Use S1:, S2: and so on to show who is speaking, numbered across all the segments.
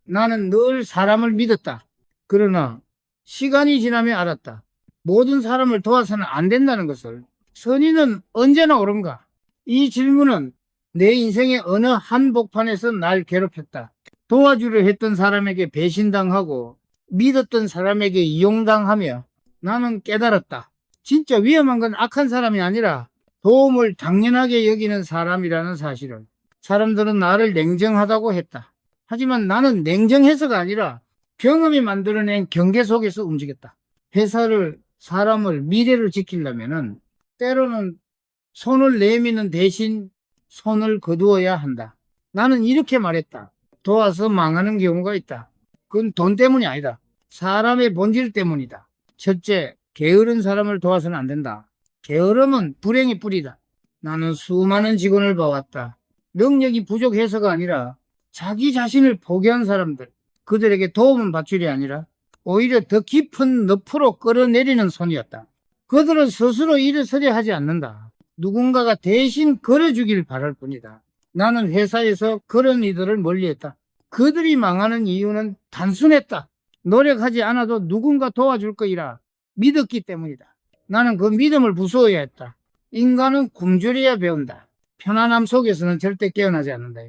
S1: 나는 늘 사람을 믿었다. 그러나 시간이 지나며 알았다. 모든 사람을 도와서는 안 된다는 것을. 선의는 언제나 옳은가? 이 질문은 내 인생의 어느 한복판에서 날 괴롭혔다. 도와주려 했던 사람에게 배신당하고 믿었던 사람에게 이용당하며 나는 깨달았다. 진짜 위험한 건 악한 사람이 아니라 도움을 당연하게 여기는 사람이라는 사실을. 사람들은 나를 냉정하다고 했다. 하지만 나는 냉정해서가 아니라 경험이 만들어낸 경계 속에서 움직였다. 회사를, 사람을, 미래를 지키려면은 때로는 손을 내미는 대신 손을 거두어야 한다. 나는 이렇게 말했다. 도와서 망하는 경우가 있다. 그건 돈 때문이 아니다. 사람의 본질 때문이다. 첫째, 게으른 사람을 도와서는 안 된다. 게으름은 불행의 뿌리다. 나는 수많은 직원을 봐왔다. 능력이 부족해서가 아니라 자기 자신을 포기한 사람들, 그들에게 도움은 받줄이 아니라 오히려 더 깊은 늪으로 끌어내리는 손이었다. 그들은 스스로 일어서려 하지 않는다. 누군가가 대신 걸어주길 바랄 뿐이다. 나는 회사에서 그런 이들을 멀리했다. 그들이 망하는 이유는 단순했다. 노력하지 않아도 누군가 도와줄 거이라 믿었기 때문이다. 나는 그 믿음을 부수어야 했다. 인간은 굶주려야 배운다. 편안함 속에서는 절대 깨어나지 않는다.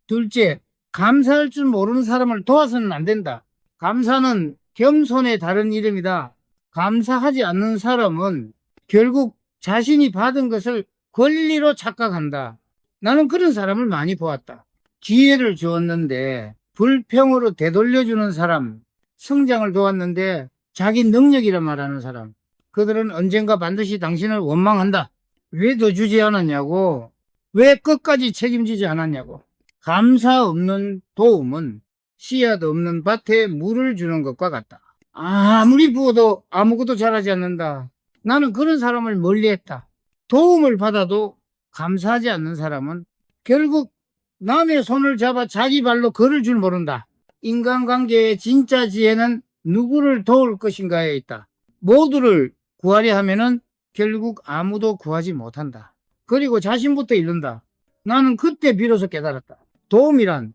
S1: 둘째, 감사할 줄 모르는 사람을 도와서는 안 된다. 감사는 겸손의 다른 이름이다. 감사하지 않는 사람은 결국 자신이 받은 것을 권리로 착각한다. 나는 그런 사람을 많이 보았다. 기회를 주었는데 불평으로 되돌려주는 사람, 성장을 도왔는데 자기 능력이라 말하는 사람, 그들은 언젠가 반드시 당신을 원망한다. 왜 더 주지 않았냐고, 왜 끝까지 책임지지 않았냐고. 감사 없는 도움은 씨앗 없는 밭에 물을 주는 것과 같다. 아무리 부어도 아무것도 자라지 않는다. 나는 그런 사람을 멀리했다. 도움을 받아도 감사하지 않는 사람은 결국 남의 손을 잡아 자기 발로 걸을 줄 모른다. 인간관계의 진짜 지혜는 누구를 도울 것인가에 있다. 모두를 구하려 하면은 결국 아무도 구하지 못한다. 그리고 자신부터 잃는다. 나는 그때 비로소 깨달았다. 도움이란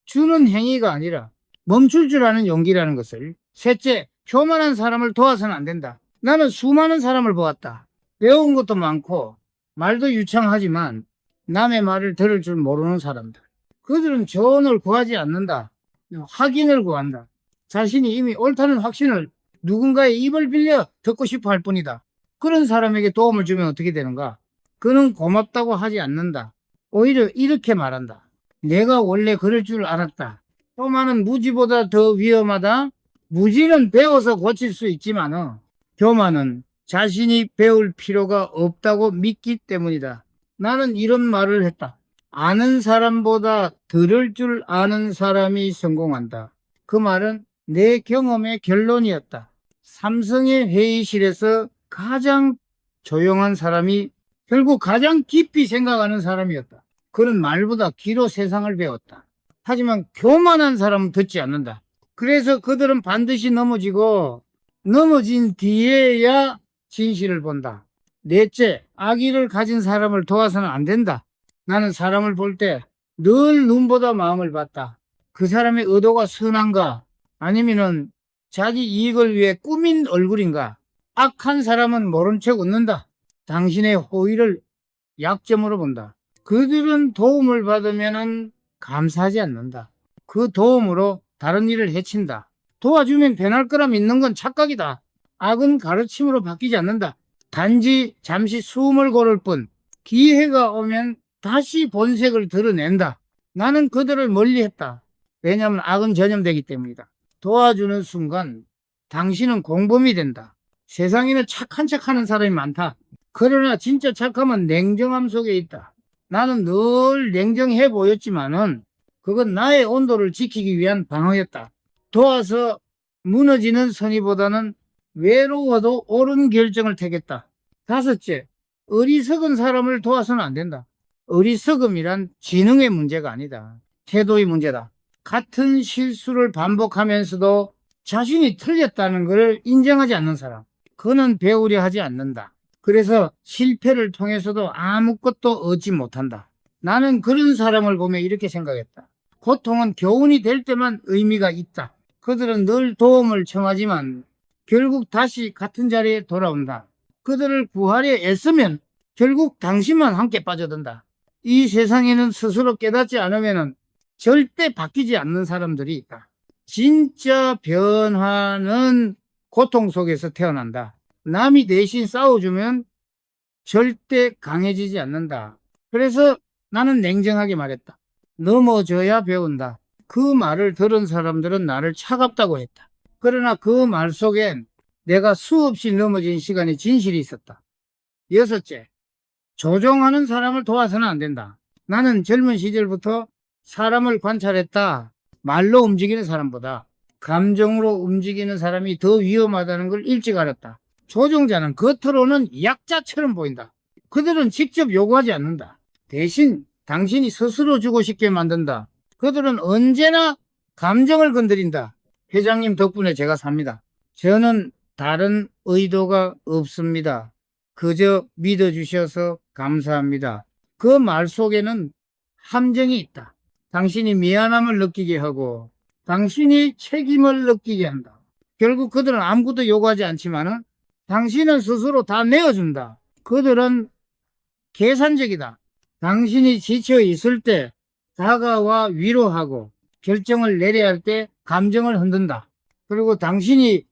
S1: 주는 행위가 아니라 멈출 줄 아는 용기라는 것을. 셋째, 교만한 사람을 도와서는 안 된다. 나는 수많은 사람을 보았다. 배운 것도 많고 말도 유창하지만 남의 말을 들을 줄 모르는 사람들. 그들은 조언을 구하지 않는다. 확인을 구한다. 자신이 이미 옳다는 확신을 누군가의 입을 빌려 듣고 싶어 할 뿐이다. 그런 사람에게 도움을 주면 어떻게 되는가? 그는 고맙다고 하지 않는다. 오히려 이렇게 말한다. 내가 원래 그럴 줄 알았다. 교만은 무지보다 더 위험하다. 무지는 배워서 고칠 수 있지만 교만은 자신이 배울 필요가 없다고 믿기 때문이다. 나는 이런 말을 했다. 아는 사람보다 들을 줄 아는 사람이 성공한다. 그 말은 내 경험의 결론이었다. 삼성의 회의실에서 가장 조용한 사람이 결국 가장 깊이 생각하는 사람이었다. 그런 말보다 귀로 세상을 배웠다. 하지만 교만한 사람은 듣지 않는다. 그래서 그들은 반드시 넘어지고 넘어진 뒤에야 진실을 본다. 넷째, 악의를 가진 사람을 도와서는 안 된다. 나는 사람을 볼 때 늘 눈보다 마음을 봤다. 그 사람의 의도가 선한가 아니면은 자기 이익을 위해 꾸민 얼굴인가. 악한 사람은 모른 척 웃는다. 당신의 호의를 약점으로 본다. 그들은 도움을 받으면 감사하지 않는다. 그 도움으로 다른 일을 해친다. 도와주면 변할 거라 믿는 건 착각이다. 악은 가르침으로 바뀌지 않는다. 단지 잠시 숨을 고를 뿐 기회가 오면 다시 본색을 드러낸다. 나는 그들을 멀리했다. 왜냐하면 악은 전염되기 때문이다. 도와주는 순간 당신은 공범이 된다. 세상에는 착한 척하는 사람이 많다. 그러나 진짜 착함은 냉정함 속에 있다. 나는 늘 냉정해 보였지만은 그건 나의 온도를 지키기 위한 방어였다. 도와서 무너지는 선의보다는 외로워도 옳은 결정을 택했다. 다섯째, 어리석은 사람을 도와서는 안 된다. 어리석음이란 지능의 문제가 아니다. 태도의 문제다. 같은 실수를 반복하면서도 자신이 틀렸다는 것을 인정하지 않는 사람. 그는 배우려 하지 않는다. 그래서 실패를 통해서도 아무것도 얻지 못한다. 나는 그런 사람을 보며 이렇게 생각했다. 고통은 교훈이 될 때만 의미가 있다. 그들은 늘 도움을 청하지만 결국 다시 같은 자리에 돌아온다. 그들을 구하려 애쓰면 결국 당신만 함께 빠져든다. 이 세상에는 스스로 깨닫지 않으면 절대 바뀌지 않는 사람들이 있다. 진짜 변화는 고통 속에서 태어난다. 남이 대신 싸워주면 절대 강해지지 않는다. 그래서 나는 냉정하게 말했다. 넘어져야 배운다. 그 말을 들은 사람들은 나를 차갑다고 했다. 그러나 그 말 속엔 내가 수없이 넘어진 시간의 진실이 있었다. 여섯째, 조종하는 사람을 도와서는 안 된다. 나는 젊은 시절부터 사람을 관찰했다. 말로 움직이는 사람보다 감정으로 움직이는 사람이 더 위험하다는 걸 일찍 알았다. 조종자는 겉으로는 약자처럼 보인다. 그들은 직접 요구하지 않는다. 대신 당신이 스스로 주고 싶게 만든다. 그들은 언제나 감정을 건드린다. 회장님 덕분에 제가 삽니다. 저는 다른 의도가 없습니다. 그저 믿어주셔서 감사합니다. 그 말 속에는 함정이 있다. 당신이 미안함을 느끼게 하고 당신이 책임을 느끼게 한다. 결국 그들은 아무것도 요구하지 않지만 당신은 스스로 다 내어준다. 그들은 계산적이다. 당신이 지쳐 있을 때 다가와 위로하고 결정을 내려야 할 때 감정을 흔든다. 그리고 당신이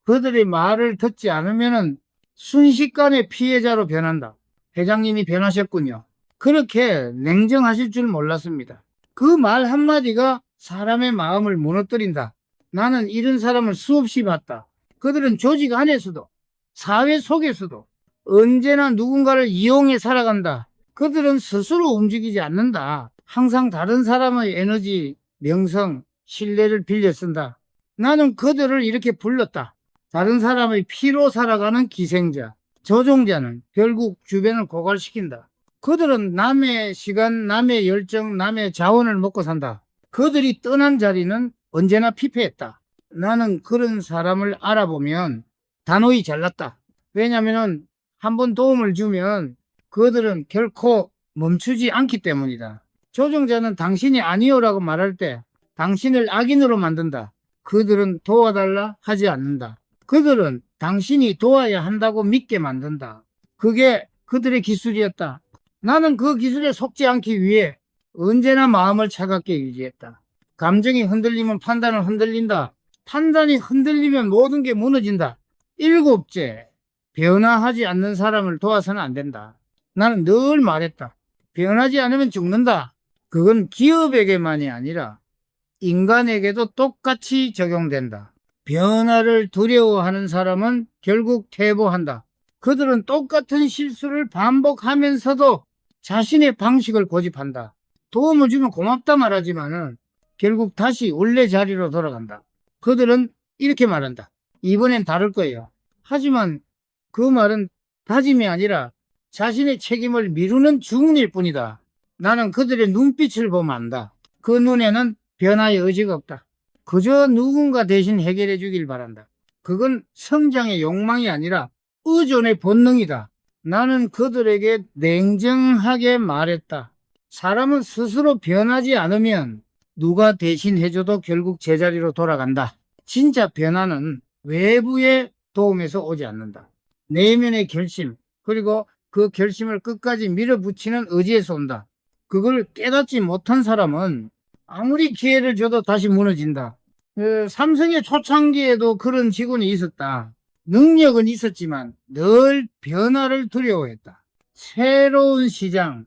S1: 그들의 말을 듣지 않으면 순식간에 피해자로 변한다. 회장님이 변하셨군요. 그렇게 냉정하실 줄 몰랐습니다. 그 말 한마디가 사람의 마음을 무너뜨린다. 나는 이런 사람을 수없이 봤다. 그들은 조직 안에서도 사회 속에서도 언제나 누군가를 이용해 살아간다. 그들은 스스로 움직이지 않는다. 항상 다른 사람의 에너지, 명성, 신뢰를 빌려 쓴다. 나는 그들을 이렇게 불렀다. 다른 사람의 피로 살아가는 기생자. 조종자는 결국 주변을 고갈시킨다. 그들은 남의 시간, 남의 열정, 남의 자원을 먹고 산다. 그들이 떠난 자리는 언제나 피폐했다. 나는 그런 사람을 알아보면 단호히 잘랐다. 왜냐하면 한번 도움을 주면 그들은 결코 멈추지 않기 때문이다. 조종자는 당신이 아니오라고 말할 때 당신을 악인으로 만든다. 그들은 도와달라 하지 않는다. 그들은 당신이 도와야 한다고 믿게 만든다. 그게 그들의 기술이었다. 나는 그 기술에 속지 않기 위해 언제나 마음을 차갑게 유지했다. 감정이 흔들리면 판단은 흔들린다. 판단이 흔들리면 모든 게 무너진다. 일곱째, 변화하지 않는 사람을 도와서는 안 된다. 나는 늘 말했다. 변하지 않으면 죽는다. 그건 기업에게만이 아니라 인간에게도 똑같이 적용된다. 변화를 두려워하는 사람은 결국 퇴보한다. 그들은 똑같은 실수를 반복하면서도 자신의 방식을 고집한다. 도움을 주면 고맙다 말하지만은 결국 다시 원래 자리로 돌아간다. 그들은 이렇게 말한다. 이번엔 다를 거예요. 하지만 그 말은 다짐이 아니라 자신의 책임을 미루는 주문일 뿐이다. 나는 그들의 눈빛을 보면 안다. 그 눈에는 변화의 의지가 없다. 그저 누군가 대신 해결해 주길 바란다. 그건 성장의 욕망이 아니라 의존의 본능이다. 나는 그들에게 냉정하게 말했다. 사람은 스스로 변하지 않으면 누가 대신 해줘도 결국 제자리로 돌아간다. 진짜 변화는 외부의 도움에서 오지 않는다. 내면의 결심, 그리고 그 결심을 끝까지 밀어붙이는 의지에서 온다. 그걸 깨닫지 못한 사람은 아무리 기회를 줘도 다시 무너진다. 삼성의 초창기에도 그런 직원이 있었다. 능력은 있었지만 늘 변화를 두려워했다. 새로운 시장,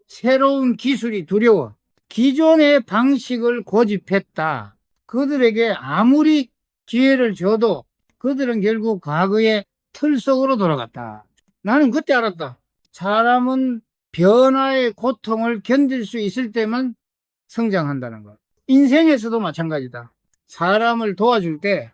S1: 새로운 기술이 두려워 기존의 방식을 고집했다. 그들에게 아무리 기회를 줘도 그들은 결국 과거의 틀 속으로 돌아갔다. 나는 그때 알았다. 사람은 변화의 고통을 견딜 수 있을 때만 성장한다는 것. 인생에서도 마찬가지다. 사람을 도와줄 때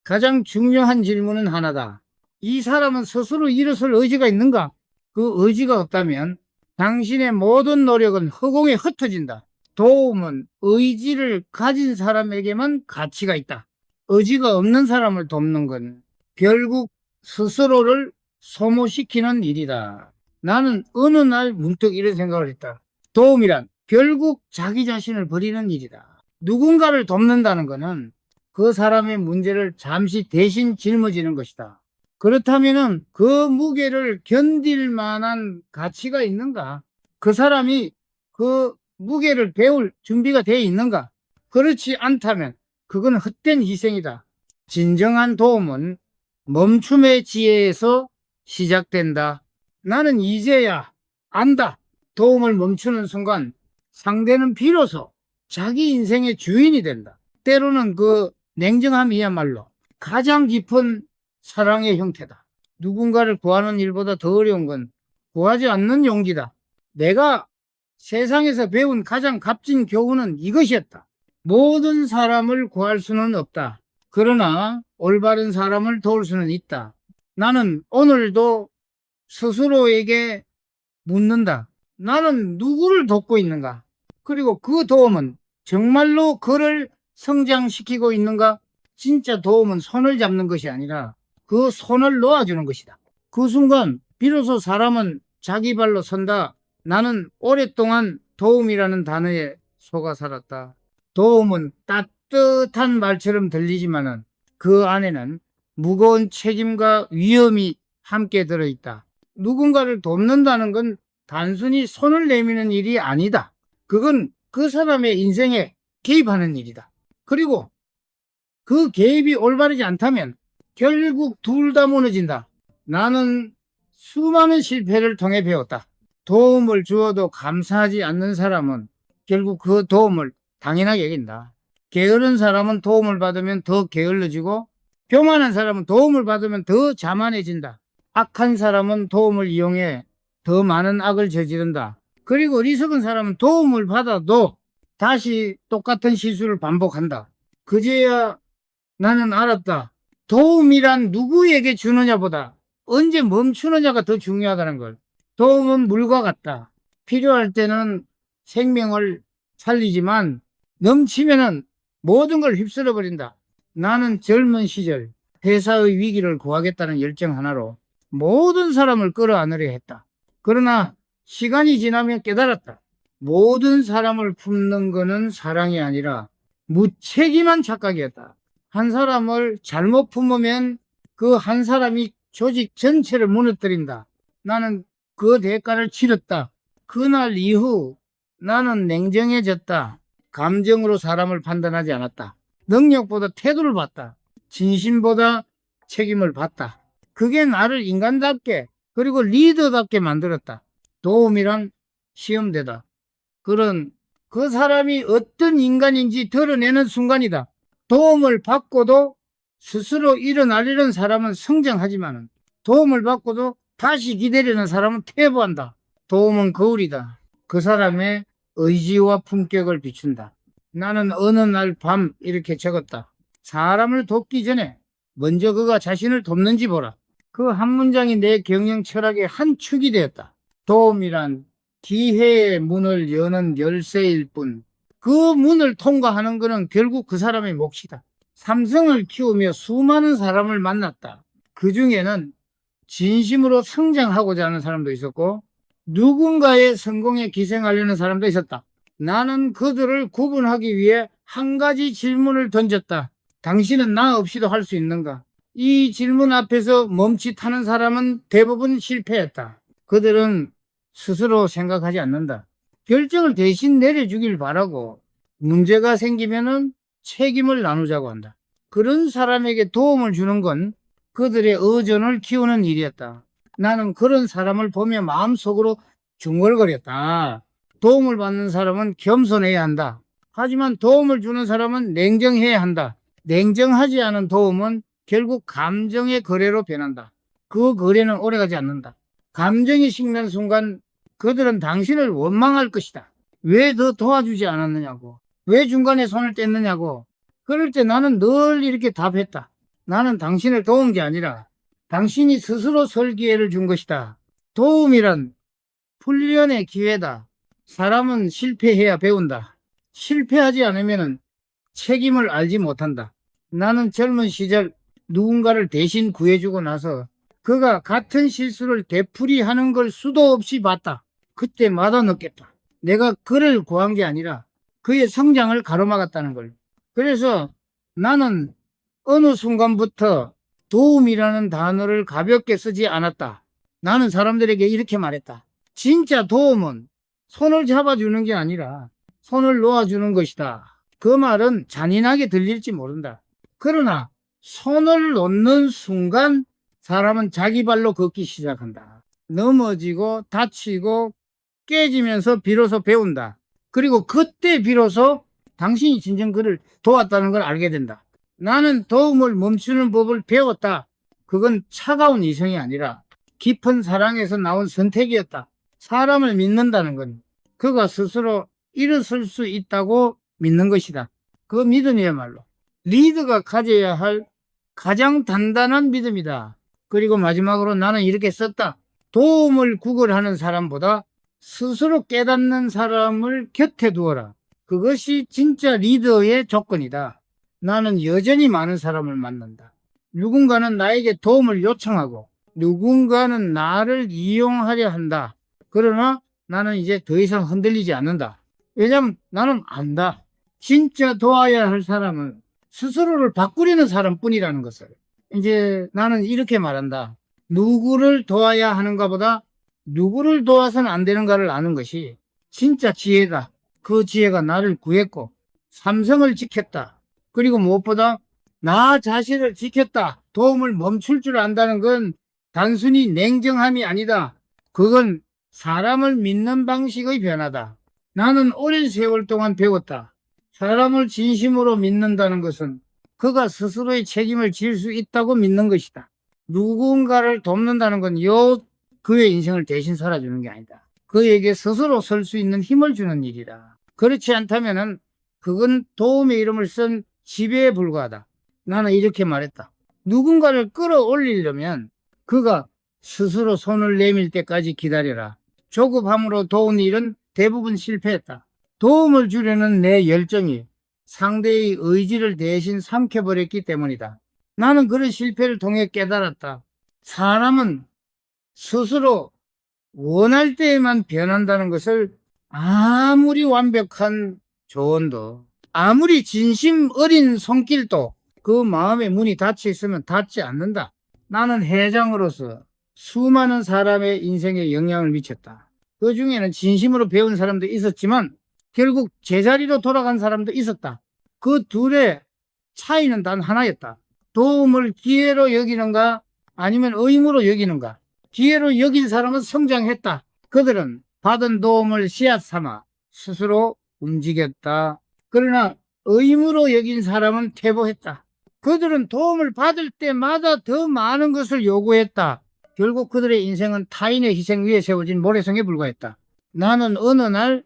S1: 가장 중요한 질문은 하나다. 이 사람은 스스로 일어설 의지가 있는가? 그 의지가 없다면 당신의 모든 노력은 허공에 흩어진다. 도움은 의지를 가진 사람에게만 가치가 있다. 의지가 없는 사람을 돕는 건 결국 스스로를 소모시키는 일이다. 나는 어느 날 문득 이런 생각을 했다. 도움이란 결국 자기 자신을 버리는 일이다. 누군가를 돕는다는 것은 그 사람의 문제를 잠시 대신 짊어지는 것이다. 그렇다면 그 무게를 견딜 만한 가치가 있는가? 그 사람이 그 무게를 배울 준비가 되어 있는가? 그렇지 않다면 그건 헛된 희생이다. 진정한 도움은 멈춤의 지혜에서 시작된다. 나는 이제야 안다. 도움을 멈추는 순간 상대는 비로소 자기 인생의 주인이 된다. 때로는 그 냉정함이야말로 가장 깊은 사랑의 형태다. 누군가를 구하는 일보다 더 어려운 건 구하지 않는 용기다. 내가 세상에서 배운 가장 값진 교훈은 이것이었다. 모든 사람을 구할 수는 없다. 그러나 올바른 사람을 도울 수는 있다. 나는 오늘도 스스로에게 묻는다. 나는 누구를 돕고 있는가? 그리고 그 도움은 정말로 그를 성장시키고 있는가? 진짜 도움은 손을 잡는 것이 아니라 그 손을 놓아주는 것이다. 그 순간 비로소 사람은 자기 발로 선다. 나는 오랫동안 도움이라는 단어에 속아 살았다. 도움은 따뜻한 말처럼 들리지만은 그 안에는 무거운 책임과 위험이 함께 들어있다. 누군가를 돕는다는 건 단순히 손을 내미는 일이 아니다. 그건 그 사람의 인생에 개입하는 일이다. 그리고 그 개입이 올바르지 않다면 결국 둘 다 무너진다. 나는 수많은 실패를 통해 배웠다. 도움을 주어도 감사하지 않는 사람은 결국 그 도움을 당연하게 여긴다. 게으른 사람은 도움을 받으면 더 게을러지고 교만한 사람은 도움을 받으면 더 자만해진다. 악한 사람은 도움을 이용해 더 많은 악을 저지른다. 그리고 어리석은 사람은 도움을 받아도 다시 똑같은 실수를 반복한다. 그제야 나는 알았다. 도움이란 누구에게 주느냐보다 언제 멈추느냐가 더 중요하다는 걸. 도움은 물과 같다. 필요할 때는 생명을 살리지만 넘치면은 모든 걸 휩쓸어버린다. 나는 젊은 시절 회사의 위기를 구하겠다는 열정 하나로 모든 사람을 끌어안으려 했다. 그러나 시간이 지나면 깨달았다. 모든 사람을 품는 것은 사랑이 아니라 무책임한 착각이었다. 한 사람을 잘못 품으면 그 한 사람이 조직 전체를 무너뜨린다. 나는 그 대가를 치렀다. 그날 이후 나는 냉정해졌다. 감정으로 사람을 판단하지 않았다. 능력보다 태도를 봤다. 진심보다 책임을 봤다. 그게 나를 인간답게 그리고 리더답게 만들었다. 도움이란 시험대다. 그런 그 사람이 어떤 인간인지 드러내는 순간이다. 도움을 받고도 스스로 일어나려는 사람은 성장하지만 도움을 받고도 다시 기다리는 사람은 퇴보한다. 도움은 거울이다. 그 사람의 의지와 품격을 비춘다. 나는 어느 날 밤 이렇게 적었다. 사람을 돕기 전에 먼저 그가 자신을 돕는지 보라. 그 한 문장이 내 경영 철학의 한 축이 되었다. 도움이란 기회의 문을 여는 열쇠일 뿐 그 문을 통과하는 것은 결국 그 사람의 몫이다. 삼성을 키우며 수많은 사람을 만났다. 그 중에는 진심으로 성장하고자 하는 사람도 있었고 누군가의 성공에 기생하려는 사람도 있었다. 나는 그들을 구분하기 위해 한 가지 질문을 던졌다. 당신은 나 없이도 할 수 있는가? 이 질문 앞에서 멈칫하는 사람은 대부분 실패했다. 그들은 스스로 생각하지 않는다. 결정을 대신 내려주길 바라고 문제가 생기면은 책임을 나누자고 한다. 그런 사람에게 도움을 주는 건 그들의 의존을 키우는 일이었다. 나는 그런 사람을 보며 마음속으로 중얼거렸다. 도움을 받는 사람은 겸손해야 한다. 하지만 도움을 주는 사람은 냉정해야 한다. 냉정하지 않은 도움은 결국 감정의 거래로 변한다. 그 거래는 오래가지 않는다. 감정이 식는 순간 그들은 당신을 원망할 것이다. 왜 더 도와주지 않았느냐고. 왜 중간에 손을 뗐느냐고. 그럴 때 나는 늘 이렇게 답했다. 나는 당신을 도운 게 아니라 당신이 스스로 설 기회를 준 것이다. 도움이란 훈련의 기회다. 사람은 실패해야 배운다. 실패하지 않으면 책임을 알지 못한다. 나는 젊은 시절 누군가를 대신 구해주고 나서 그가 같은 실수를 되풀이하는 걸 수도 없이 봤다. 그때마다 느꼈다. 내가 그를 구한 게 아니라 그의 성장을 가로막았다는 걸. 그래서 나는 어느 순간부터 도움이라는 단어를 가볍게 쓰지 않았다. 나는 사람들에게 이렇게 말했다. 진짜 도움은 손을 잡아주는 게 아니라 손을 놓아주는 것이다. 그 말은 잔인하게 들릴지 모른다. 그러나 손을 놓는 순간 사람은 자기 발로 걷기 시작한다. 넘어지고 다치고 깨지면서 비로소 배운다. 그리고 그때 비로소 당신이 진정 그를 도왔다는 걸 알게 된다. 나는 도움을 멈추는 법을 배웠다. 그건 차가운 이성이 아니라 깊은 사랑에서 나온 선택이었다. 사람을 믿는다는 건 그가 스스로 일어설 수 있다고 믿는 것이다. 그 믿음이야말로 리더가 가져야 할 가장 단단한 믿음이다. 그리고 마지막으로 나는 이렇게 썼다. 도움을 구걸하는 사람보다 스스로 깨닫는 사람을 곁에 두어라. 그것이 진짜 리더의 조건이다. 나는 여전히 많은 사람을 만난다. 누군가는 나에게 도움을 요청하고 누군가는 나를 이용하려 한다. 그러나 나는 이제 더 이상 흔들리지 않는다. 왜냐면 나는 안다. 진짜 도와야 할 사람은 스스로를 바꾸려는 사람뿐이라는 것을. 이제 나는 이렇게 말한다. 누구를 도와야 하는가 보다 누구를 도와서는 안 되는가를 아는 것이 진짜 지혜다. 그 지혜가 나를 구했고 삼성을 지켰다. 그리고 무엇보다 나 자신을 지켰다. 도움을 멈출 줄 안다는 건 단순히 냉정함이 아니다. 그건 사람을 믿는 방식의 변화다. 나는 오랜 세월 동안 배웠다. 사람을 진심으로 믿는다는 것은 그가 스스로의 책임을 질 수 있다고 믿는 것이다. 누군가를 돕는다는 건 그의 인생을 대신 살아주는 게 아니다. 그에게 스스로 설 수 있는 힘을 주는 일이다. 그렇지 않다면 그건 도움의 이름을 쓴 지배에 불과하다. 나는 이렇게 말했다. 누군가를 끌어올리려면 그가 스스로 손을 내밀 때까지 기다려라. 조급함으로 도운 일은 대부분 실패했다. 도움을 주려는 내 열정이 상대의 의지를 대신 삼켜버렸기 때문이다. 나는 그런 실패를 통해 깨달았다. 사람은 스스로 원할 때에만 변한다는 것을 아무리 완벽한 조언도 아무리 진심 어린 손길도 그 마음의 문이 닫혀 있으면 닫지 않는다. 나는 회장으로서 수많은 사람의 인생에 영향을 미쳤다. 그 중에는 진심으로 배운 사람도 있었지만 결국 제자리로 돌아간 사람도 있었다. 그 둘의 차이는 단 하나였다. 도움을 기회로 여기는가 아니면 의무로 여기는가. 기회로 여긴 사람은 성장했다. 그들은 받은 도움을 씨앗 삼아 스스로 움직였다. 그러나 의무로 여긴 사람은 퇴보했다. 그들은 도움을 받을 때마다 더 많은 것을 요구했다. 결국 그들의 인생은 타인의 희생 위에 세워진 모래성에 불과했다. 나는 어느 날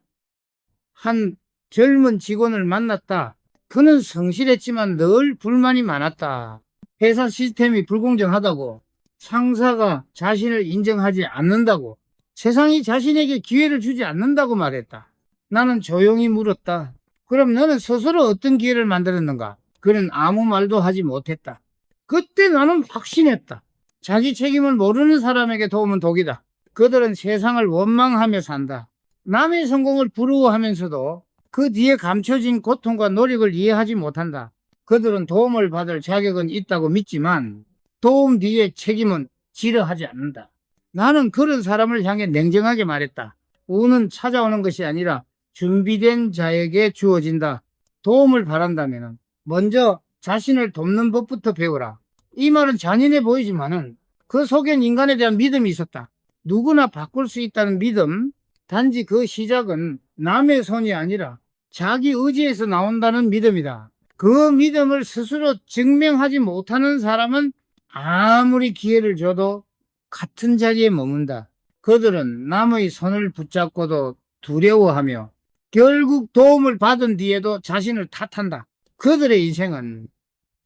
S1: 한 젊은 직원을 만났다. 그는 성실했지만 늘 불만이 많았다. 회사 시스템이 불공정하다고, 상사가 자신을 인정하지 않는다고, 세상이 자신에게 기회를 주지 않는다고 말했다. 나는 조용히 물었다. 그럼 너는 스스로 어떤 기회를 만들었는가? 그는 아무 말도 하지 못했다. 그때 나는 확신했다. 자기 책임을 모르는 사람에게 도움은 독이다. 그들은 세상을 원망하며 산다. 남의 성공을 부러워하면서도 그 뒤에 감춰진 고통과 노력을 이해하지 못한다. 그들은 도움을 받을 자격은 있다고 믿지만 도움 뒤에 책임은 지려하지 않는다. 나는 그런 사람을 향해 냉정하게 말했다. 운은 찾아오는 것이 아니라 준비된 자에게 주어진다. 도움을 바란다면 먼저 자신을 돕는 법부터 배우라. 이 말은 잔인해 보이지만은 그 속엔 인간에 대한 믿음이 있었다. 누구나 바꿀 수 있다는 믿음. 단지 그 시작은 남의 손이 아니라 자기 의지에서 나온다는 믿음이다. 그 믿음을 스스로 증명하지 못하는 사람은 아무리 기회를 줘도 같은 자리에 머문다. 그들은 남의 손을 붙잡고도 두려워하며 결국 도움을 받은 뒤에도 자신을 탓한다. 그들의 인생은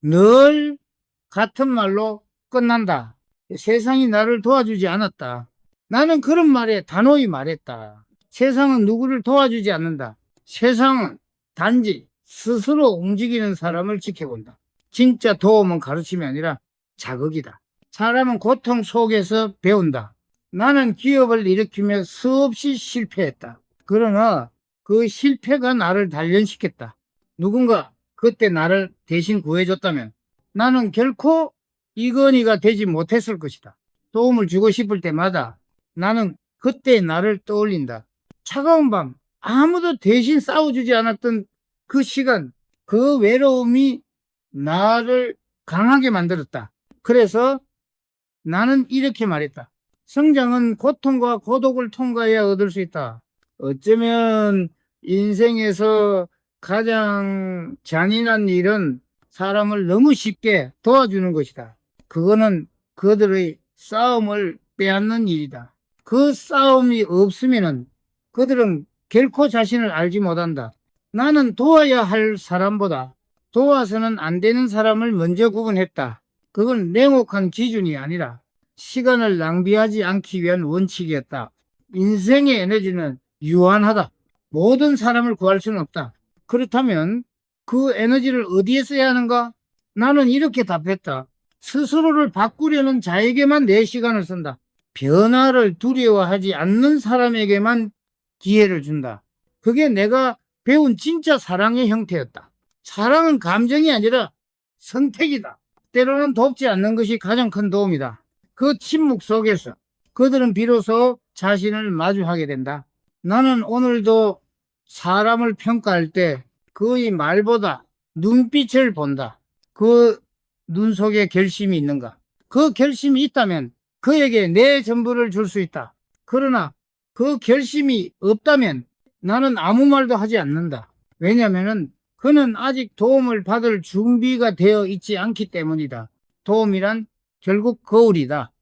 S1: 늘 같은 말로 끝난다. 세상이 나를 도와주지 않았다. 나는 그런 말에 단호히 말했다. 세상은 누구를 도와주지 않는다. 세상은 단지 스스로 움직이는 사람을 지켜본다. 진짜 도움은 가르침이 아니라 자극이다. 사람은 고통 속에서 배운다. 나는 기업을 일으키며 수없이 실패했다. 그러나 그 실패가 나를 단련시켰다. 누군가 그때 나를 대신 구해줬다면 나는 결코 이건희가 되지 못했을 것이다. 도움을 주고 싶을 때마다 나는 그때 나를 떠올린다. 차가운 밤, 아무도 대신 싸워주지 않았던 그 시간, 그 외로움이 나를 강하게 만들었다. 그래서 나는 이렇게 말했다. 성장은 고통과 고독을 통과해야 얻을 수 있다. 어쩌면 인생에서 가장 잔인한 일은 사람을 너무 쉽게 도와주는 것이다. 그거는 그들의 싸움을 빼앗는 일이다. 그 싸움이 없으면은 그들은 결코 자신을 알지 못한다. 나는 도와야 할 사람보다 도와서는 안 되는 사람을 먼저 구분했다. 그건 냉혹한 기준이 아니라 시간을 낭비하지 않기 위한 원칙이었다. 인생의 에너지는 유한하다. 모든 사람을 구할 수는 없다. 그렇다면 그 에너지를 어디에 써야 하는가? 나는 이렇게 답했다. 스스로를 바꾸려는 자에게만 내 시간을 쓴다. 변화를 두려워하지 않는 사람에게만 기회를 준다. 그게 내가 배운 진짜 사랑의 형태였다. 사랑은 감정이 아니라 선택이다. 때로는 돕지 않는 것이 가장 큰 도움이다. 그 침묵 속에서 그들은 비로소 자신을 마주하게 된다. 나는 오늘도 사람을 평가할 때 그의 말보다 눈빛을 본다. 그 눈 속에 결심이 있는가? 그 결심이 있다면 그에게 내 전부를 줄 수 있다. 그러나 그 결심이 없다면 나는 아무 말도 하지 않는다. 왜냐하면 그는 아직 도움을 받을 준비가 되어 있지 않기 때문이다. 도움이란 결국 거울이다.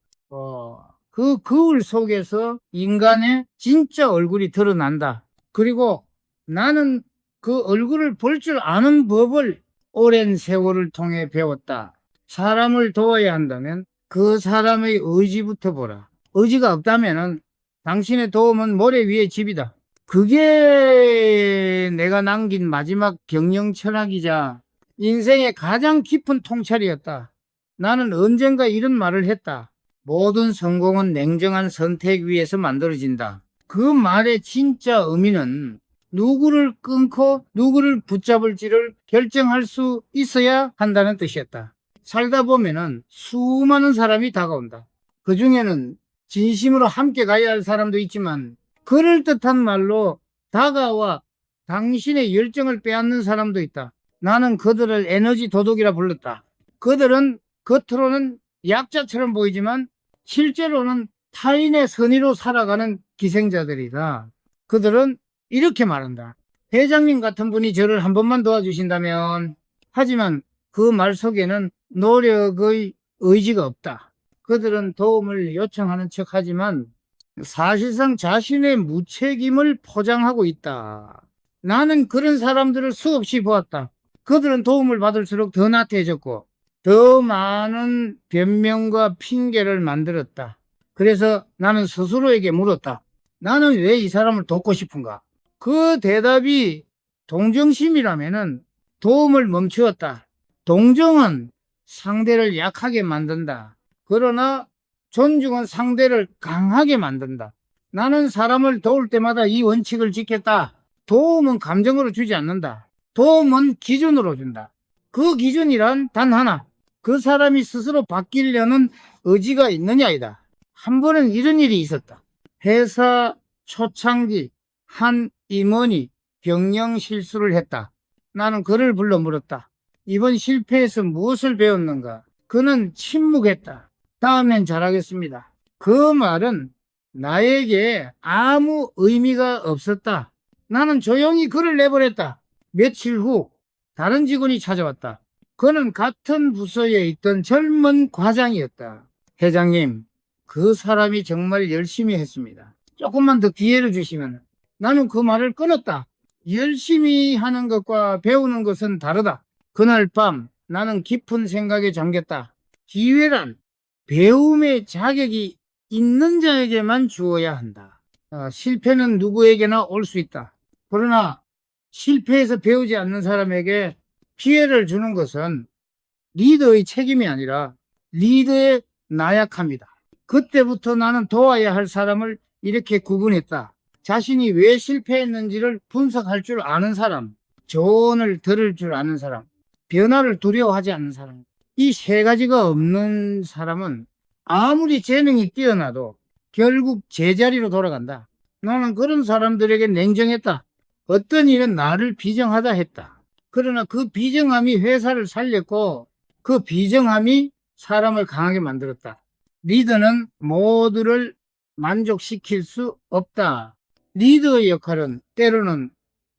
S1: 그 거울 속에서 인간의 진짜 얼굴이 드러난다. 그리고 나는 그 얼굴을 볼 줄 아는 법을 오랜 세월을 통해 배웠다. 사람을 도와야 한다면 그 사람의 의지부터 보라. 의지가 없다면 당신의 도움은 모래 위의 집이다. 그게 내가 남긴 마지막 경영 철학이자 인생의 가장 깊은 통찰이었다. 나는 언젠가 이런 말을 했다. 모든 성공은 냉정한 선택 위에서 만들어진다. 그 말의 진짜 의미는 누구를 끊고 누구를 붙잡을지를 결정할 수 있어야 한다는 뜻이었다. 살다 보면은 수많은 사람이 다가온다. 그 중에는 진심으로 함께 가야 할 사람도 있지만 그럴듯한 말로 다가와 당신의 열정을 빼앗는 사람도 있다. 나는 그들을 에너지 도둑이라 불렀다. 그들은 겉으로는 약자처럼 보이지만 실제로는 타인의 선의로 살아가는 기생자들이다. 그들은 이렇게 말한다. 회장님 같은 분이 저를 한 번만 도와주신다면. 하지만 그 말 속에는 노력의 의지가 없다. 그들은 도움을 요청하는 척하지만 사실상 자신의 무책임을 포장하고 있다. 나는 그런 사람들을 수없이 보았다. 그들은 도움을 받을수록 더 나태해졌고 더 많은 변명과 핑계를 만들었다. 그래서 나는 스스로에게 물었다. 나는 왜 이 사람을 돕고 싶은가? 그 대답이 동정심이라면은 도움을 멈추었다. 동정은 상대를 약하게 만든다. 그러나 존중은 상대를 강하게 만든다. 나는 사람을 도울 때마다 이 원칙을 지켰다. 도움은 감정으로 주지 않는다. 도움은 기준으로 준다. 그 기준이란 단 하나. 그 사람이 스스로 바뀌려는 의지가 있느냐이다. 한 번은 이런 일이 있었다. 회사 초창기 한 임원이 경영 실수를 했다. 나는 그를 불러 물었다. 이번 실패에서 무엇을 배웠는가? 그는 침묵했다. 다음엔 잘하겠습니다. 그 말은 나에게 아무 의미가 없었다. 나는 조용히 글을 내보냈다. 며칠 후 다른 직원이 찾아왔다. 그는 같은 부서에 있던 젊은 과장이었다. 회장님, 그 사람이 정말 열심히 했습니다. 조금만 더 기회를 주시면. 나는 그 말을 끊었다. 열심히 하는 것과 배우는 것은 다르다. 그날 밤 나는 깊은 생각에 잠겼다. 기회란 배움의 자격이 있는 자에게만 주어야 한다. 실패는 누구에게나 올 수 있다. 그러나 실패해서 배우지 않는 사람에게 피해를 주는 것은 리더의 책임이 아니라 리더의 나약함이다. 그때부터 나는 도와야 할 사람을 이렇게 구분했다. 자신이 왜 실패했는지를 분석할 줄 아는 사람, 조언을 들을 줄 아는 사람, 변화를 두려워하지 않는 사람. 이 세 가지가 없는 사람은 아무리 재능이 뛰어나도 결국 제자리로 돌아간다. 나는 그런 사람들에게 냉정했다. 어떤 일은 나를 비정하다 했다. 그러나 그 비정함이 회사를 살렸고 그 비정함이 사람을 강하게 만들었다. 리더는 모두를 만족시킬 수 없다. 리더의 역할은 때로는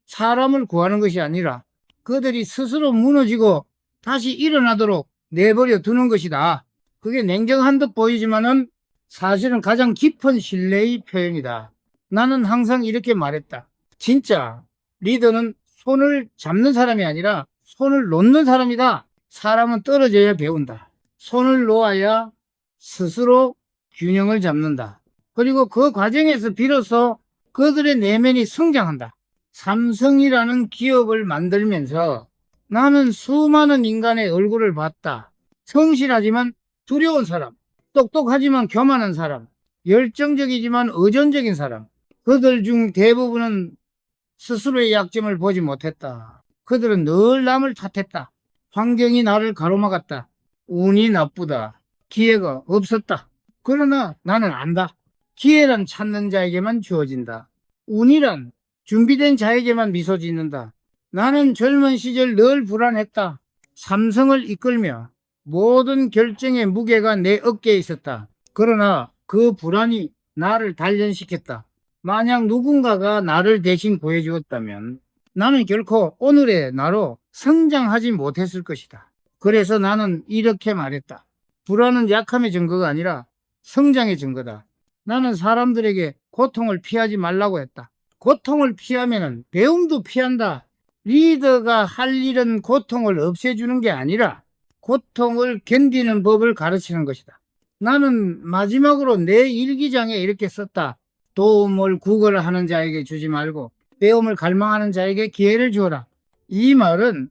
S1: 사람을 구하는 것이 아니라 그들이 스스로 무너지고 다시 일어나도록 내버려 두는 것이다. 그게 냉정한 듯 보이지만은 사실은 가장 깊은 신뢰의 표현이다. 나는 항상 이렇게 말했다. 진짜 리더는 손을 잡는 사람이 아니라 손을 놓는 사람이다. 사람은 떨어져야 배운다. 손을 놓아야 스스로 균형을 잡는다. 그리고 그 과정에서 비로소 그들의 내면이 성장한다. 삼성이라는 기업을 만들면서 나는 수많은 인간의 얼굴을 봤다. 성실하지만 두려운 사람, 똑똑하지만 교만한 사람, 열정적이지만 의존적인 사람. 그들 중 대부분은 스스로의 약점을 보지 못했다. 그들은 늘 남을 탓했다. 환경이 나를 가로막았다. 운이 나쁘다. 기회가 없었다. 그러나 나는 안다. 기회란 찾는 자에게만 주어진다. 운이란 준비된 자에게만 미소 짓는다. 나는 젊은 시절 늘 불안했다. 삼성을 이끌며 모든 결정의 무게가 내 어깨에 있었다. 그러나 그 불안이 나를 단련시켰다. 만약 누군가가 나를 대신 구해주었다면 나는 결코 오늘의 나로 성장하지 못했을 것이다. 그래서 나는 이렇게 말했다. 불안은 약함의 증거가 아니라 성장의 증거다. 나는 사람들에게 고통을 피하지 말라고 했다. 고통을 피하면 배움도 피한다. 리더가 할 일은 고통을 없애주는 게 아니라 고통을 견디는 법을 가르치는 것이다. 나는 마지막으로 내 일기장에 이렇게 썼다. 도움을 구걸하는 자에게 주지 말고 배움을 갈망하는 자에게 기회를 주어라. 이 말은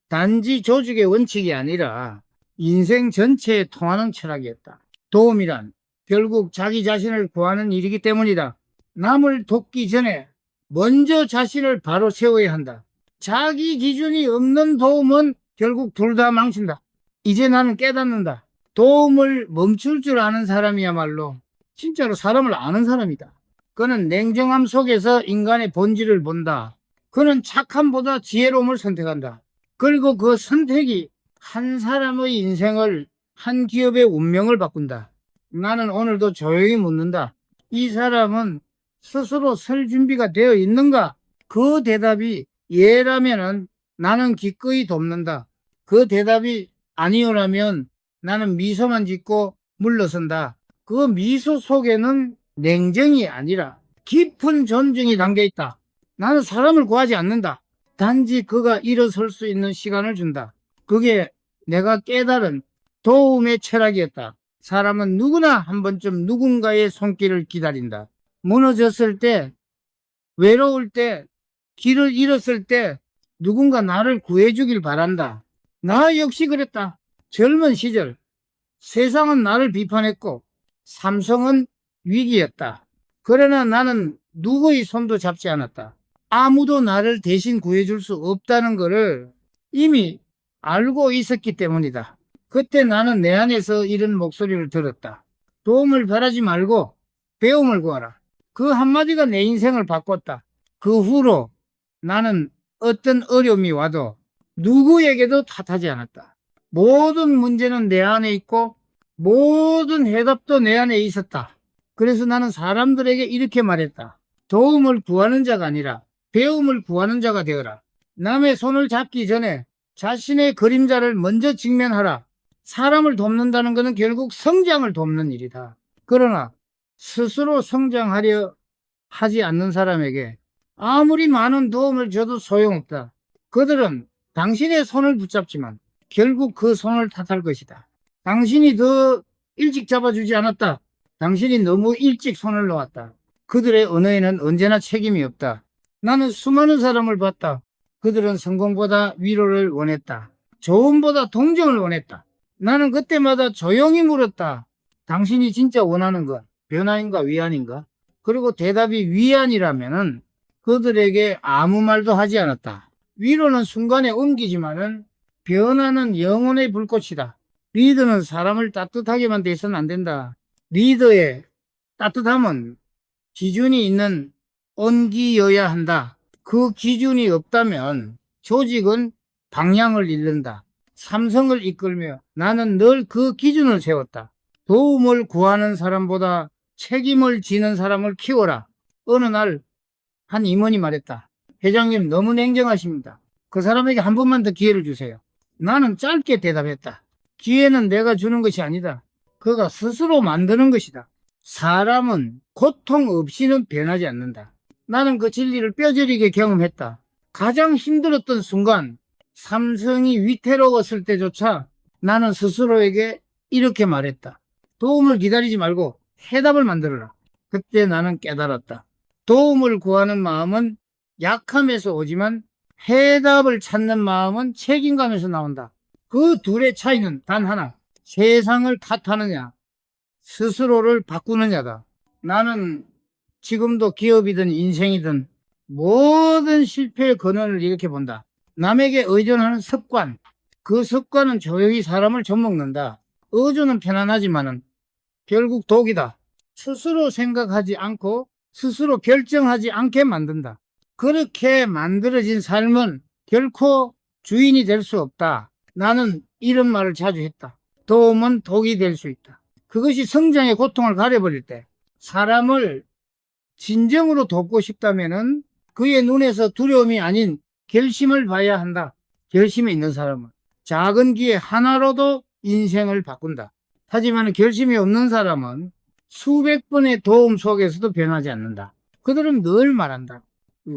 S1: 단지 조직의 원칙이 아니라 인생 전체에 통하는 철학이었다. 도움이란 결국 자기 자신을 구하는 일이기 때문이다. 남을 돕기 전에 먼저 자신을 바로 세워야 한다. 자기 기준이 없는 도움은 결국 둘 다 망친다. 이제 나는 깨닫는다. 도움을 멈출 줄 아는 사람이야말로 진짜로 사람을 아는 사람이다. 그는 냉정함 속에서 인간의 본질을 본다. 그는 착함보다 지혜로움을 선택한다. 그리고 그 선택이 한 사람의 인생을, 한 기업의 운명을 바꾼다. 나는 오늘도 조용히 묻는다. 이 사람은 스스로 설 준비가 되어 있는가? 그 대답이 예라면은 나는 기꺼이 돕는다. 그 대답이 아니오라면 나는 미소만 짓고 물러선다. 그 미소 속에는 냉정이 아니라 깊은 존중이 담겨 있다. 나는 사람을 구하지 않는다. 단지 그가 일어설 수 있는 시간을 준다. 그게 내가 깨달은 도움의 철학이었다. 사람은 누구나 한 번쯤 누군가의 손길을 기다린다. 무너졌을 때, 외로울 때, 길을 잃었을 때 누군가 나를 구해주길 바란다. 나 역시 그랬다. 젊은 시절 세상은 나를 비판했고 삼성은 위기였다. 그러나 나는 누구의 손도 잡지 않았다. 아무도 나를 대신 구해줄 수 없다는 것을 이미 알고 있었기 때문이다. 그때 나는 내 안에서 이런 목소리를 들었다. 도움을 바라지 말고 배움을 구하라. 그 한마디가 내 인생을 바꿨다. 그 후로 나는 어떤 어려움이 와도 누구에게도 탓하지 않았다. 모든 문제는 내 안에 있고 모든 해답도 내 안에 있었다. 그래서 나는 사람들에게 이렇게 말했다. 도움을 구하는 자가 아니라 배움을 구하는 자가 되어라. 남의 손을 잡기 전에 자신의 그림자를 먼저 직면하라. 사람을 돕는다는 것은 결국 성장을 돕는 일이다. 그러나 스스로 성장하려 하지 않는 사람에게 아무리 많은 도움을 줘도 소용없다. 그들은 당신의 손을 붙잡지만 결국 그 손을 탓할 것이다. 당신이 더 일찍 잡아주지 않았다. 당신이 너무 일찍 손을 놓았다. 그들의 언어에는 언제나 책임이 없다. 나는 수많은 사람을 봤다. 그들은 성공보다 위로를 원했다. 조언보다 동정을 원했다. 나는 그때마다 조용히 물었다. 당신이 진짜 원하는 건 변화인가 위안인가? 그리고 대답이 위안이라면은 그들에게 아무 말도 하지 않았다. 위로는 순간에 옮기지만은 변화는 영혼의 불꽃이다. 리더는 사람을 따뜻하게만 대해서는 안 된다. 리더의 따뜻함은 기준이 있는 온기여야 한다. 그 기준이 없다면 조직은 방향을 잃는다. 삼성을 이끌며 나는 늘 그 기준을 세웠다. 도움을 구하는 사람보다 책임을 지는 사람을 키워라. 어느 날 한 임원이 말했다. 회장님 너무 냉정하십니다. 그 사람에게 한 번만 더 기회를 주세요. 나는 짧게 대답했다. 기회는 내가 주는 것이 아니다. 그가 스스로 만드는 것이다. 사람은 고통 없이는 변하지 않는다. 나는 그 진리를 뼈저리게 경험했다. 가장 힘들었던 순간, 삼성이 위태로웠을 때조차 나는 스스로에게 이렇게 말했다. 도움을 기다리지 말고 해답을 만들어라. 그때 나는 깨달았다. 도움을 구하는 마음은 약함에서 오지만 해답을 찾는 마음은 책임감에서 나온다. 그 둘의 차이는 단 하나. 세상을 탓하느냐, 스스로를 바꾸느냐다. 나는 지금도 기업이든 인생이든 모든 실패의 근원을 이렇게 본다. 남에게 의존하는 습관. 그 습관은 조용히 사람을 젖먹는다. 의존은 편안하지만은 결국 독이다. 스스로 생각하지 않고 스스로 결정하지 않게 만든다. 그렇게 만들어진 삶은 결코 주인이 될 수 없다. 나는 이런 말을 자주 했다. 도움은 독이 될 수 있다. 그것이 성장의 고통을 가려버릴 때 사람을 진정으로 돕고 싶다면은 그의 눈에서 두려움이 아닌 결심을 봐야 한다. 결심이 있는 사람은 작은 기회 하나로도 인생을 바꾼다. 하지만 결심이 없는 사람은 수백 번의 도움 속에서도 변하지 않는다. 그들은 늘 말한다.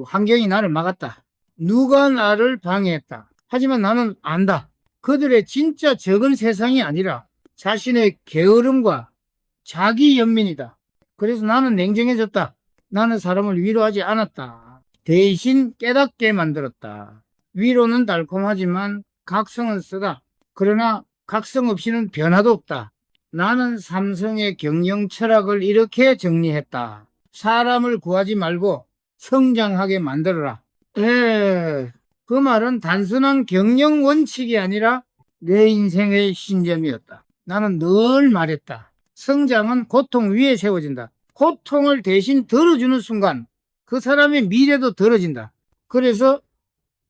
S1: 환경이 나를 막았다. 누가 나를 방해했다. 하지만 나는 안다. 그들의 진짜 적은 세상이 아니라 자신의 게으름과 자기 연민이다. 그래서 나는 냉정해졌다. 나는 사람을 위로하지 않았다. 대신 깨닫게 만들었다. 위로는 달콤하지만 각성은 쓰다. 그러나 각성 없이는 변화도 없다. 나는 삼성의 경영 철학을 이렇게 정리했다. 사람을 구하지 말고 성장하게 만들어라. 그 말은 단순한 경영 원칙이 아니라 내 인생의 신점이었다. 나는 늘 말했다. 성장은 고통 위에 세워진다. 고통을 대신 덜어주는 순간 그 사람의 미래도 덜어진다. 그래서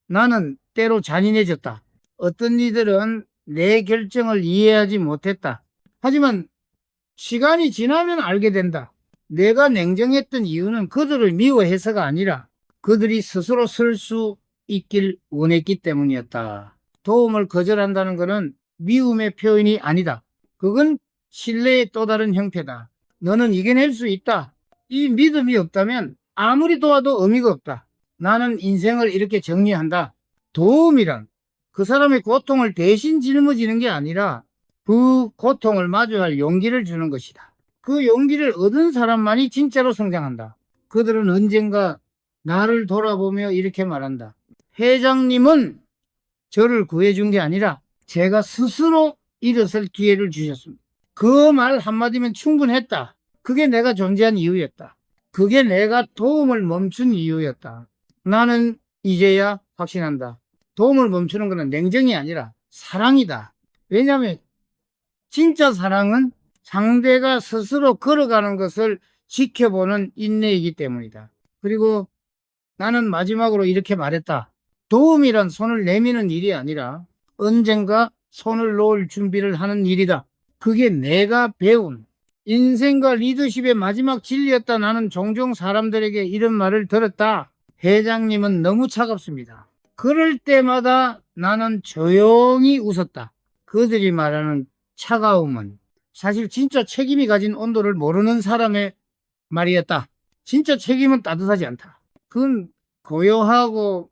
S1: 나는 때로 잔인해졌다. 어떤 이들은 내 결정을 이해하지 못했다. 하지만 시간이 지나면 알게 된다. 내가 냉정했던 이유는 그들을 미워해서가 아니라 그들이 스스로 설 수 있길 원했기 때문이었다. 도움을 거절한다는 것은 미움의 표현이 아니다. 그건 신뢰의 또 다른 형태다. 너는 이겨낼 수 있다. 이 믿음이 없다면 아무리 도와도 의미가 없다. 나는 인생을 이렇게 정리한다. 도움이란 그 사람의 고통을 대신 짊어지는 게 아니라 그 고통을 마주할 용기를 주는 것이다. 그 용기를 얻은 사람만이 진짜로 성장한다. 그들은 언젠가 나를 돌아보며 이렇게 말한다. 회장님은 저를 구해준 게 아니라 제가 스스로 일어설 기회를 주셨습니다. 그 말 한마디면 충분했다. 그게 내가 존재한 이유였다. 그게 내가 도움을 멈춘 이유였다. 나는 이제야 확신한다. 도움을 멈추는 것은 냉정이 아니라 사랑이다. 왜냐하면 진짜 사랑은 상대가 스스로 걸어가는 것을 지켜보는 인내이기 때문이다. 그리고 나는 마지막으로 이렇게 말했다. 도움이란 손을 내미는 일이 아니라 언젠가 손을 놓을 준비를 하는 일이다. 그게 내가 배운 인생과 리더십의 마지막 진리였다. 나는 종종 사람들에게 이런 말을 들었다. 회장님은 너무 차갑습니다. 그럴 때마다 나는 조용히 웃었다. 그들이 말하는 차가움은 사실 진짜 책임이 가진 온도를 모르는 사람의 말이었다. 진짜 책임은 따뜻하지 않다. 그건 고요하고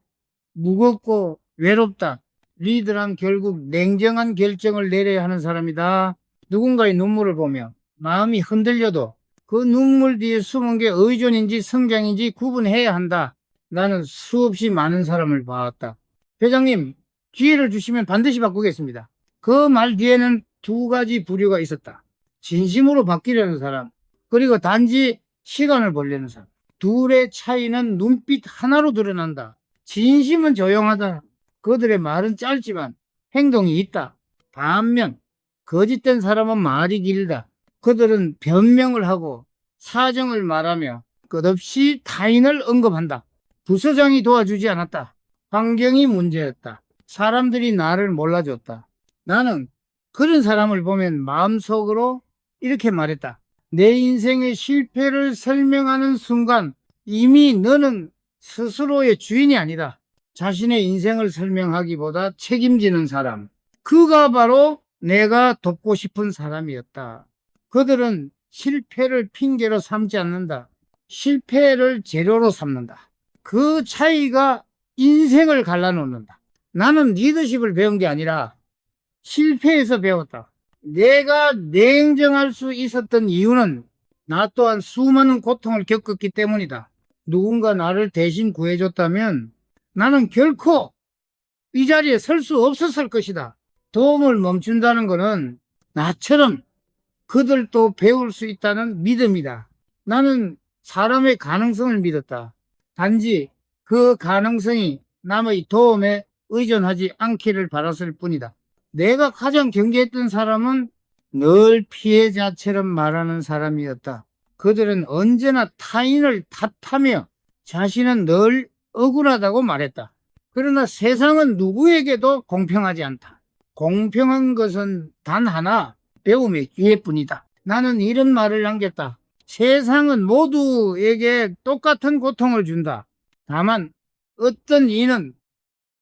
S1: 무겁고 외롭다. 리더란 결국 냉정한 결정을 내려야 하는 사람이다. 누군가의 눈물을 보며 마음이 흔들려도 그 눈물 뒤에 숨은 게 의존인지 성장인지 구분해야 한다. 나는 수없이 많은 사람을 봤다. 회장님, 기회를 주시면 반드시 바꾸겠습니다. 그 말 뒤에는 두 가지 부류가 있었다. 진심으로 바뀌려는 사람, 그리고 단지 시간을 보내는 사람. 둘의 차이는 눈빛 하나로 드러난다. 진심은 조용하다. 그들의 말은 짧지만 행동이 있다. 반면 거짓된 사람은 말이 길다. 그들은 변명을 하고 사정을 말하며 끝없이 타인을 언급한다. 부서장이 도와주지 않았다. 환경이 문제였다. 사람들이 나를 몰라줬다. 나는 그런 사람을 보면 마음속으로 이렇게 말했다. 내 인생의 실패를 설명하는 순간 이미 너는 스스로의 주인이 아니다. 자신의 인생을 설명하기보다 책임지는 사람. 그가 바로 내가 돕고 싶은 사람이었다. 그들은 실패를 핑계로 삼지 않는다. 실패를 재료로 삼는다. 그 차이가 인생을 갈라놓는다. 나는 리더십을 배운 게 아니라 실패에서 배웠다. 내가 냉정할 수 있었던 이유는 나 또한 수많은 고통을 겪었기 때문이다. 누군가 나를 대신 구해줬다면 나는 결코 이 자리에 설 수 없었을 것이다. 도움을 멈춘다는 것은 나처럼 그들도 배울 수 있다는 믿음이다. 나는 사람의 가능성을 믿었다. 단지 그 가능성이 남의 도움에 의존하지 않기를 바랐을 뿐이다. 내가 가장 경계했던 사람은 늘 피해자처럼 말하는 사람이었다. 그들은 언제나 타인을 탓하며 자신은 늘 억울하다고 말했다. 그러나 세상은 누구에게도 공평하지 않다. 공평한 것은 단 하나, 배움의 기회뿐이다. 나는 이런 말을 남겼다. 세상은 모두에게 똑같은 고통을 준다. 다만 어떤 이는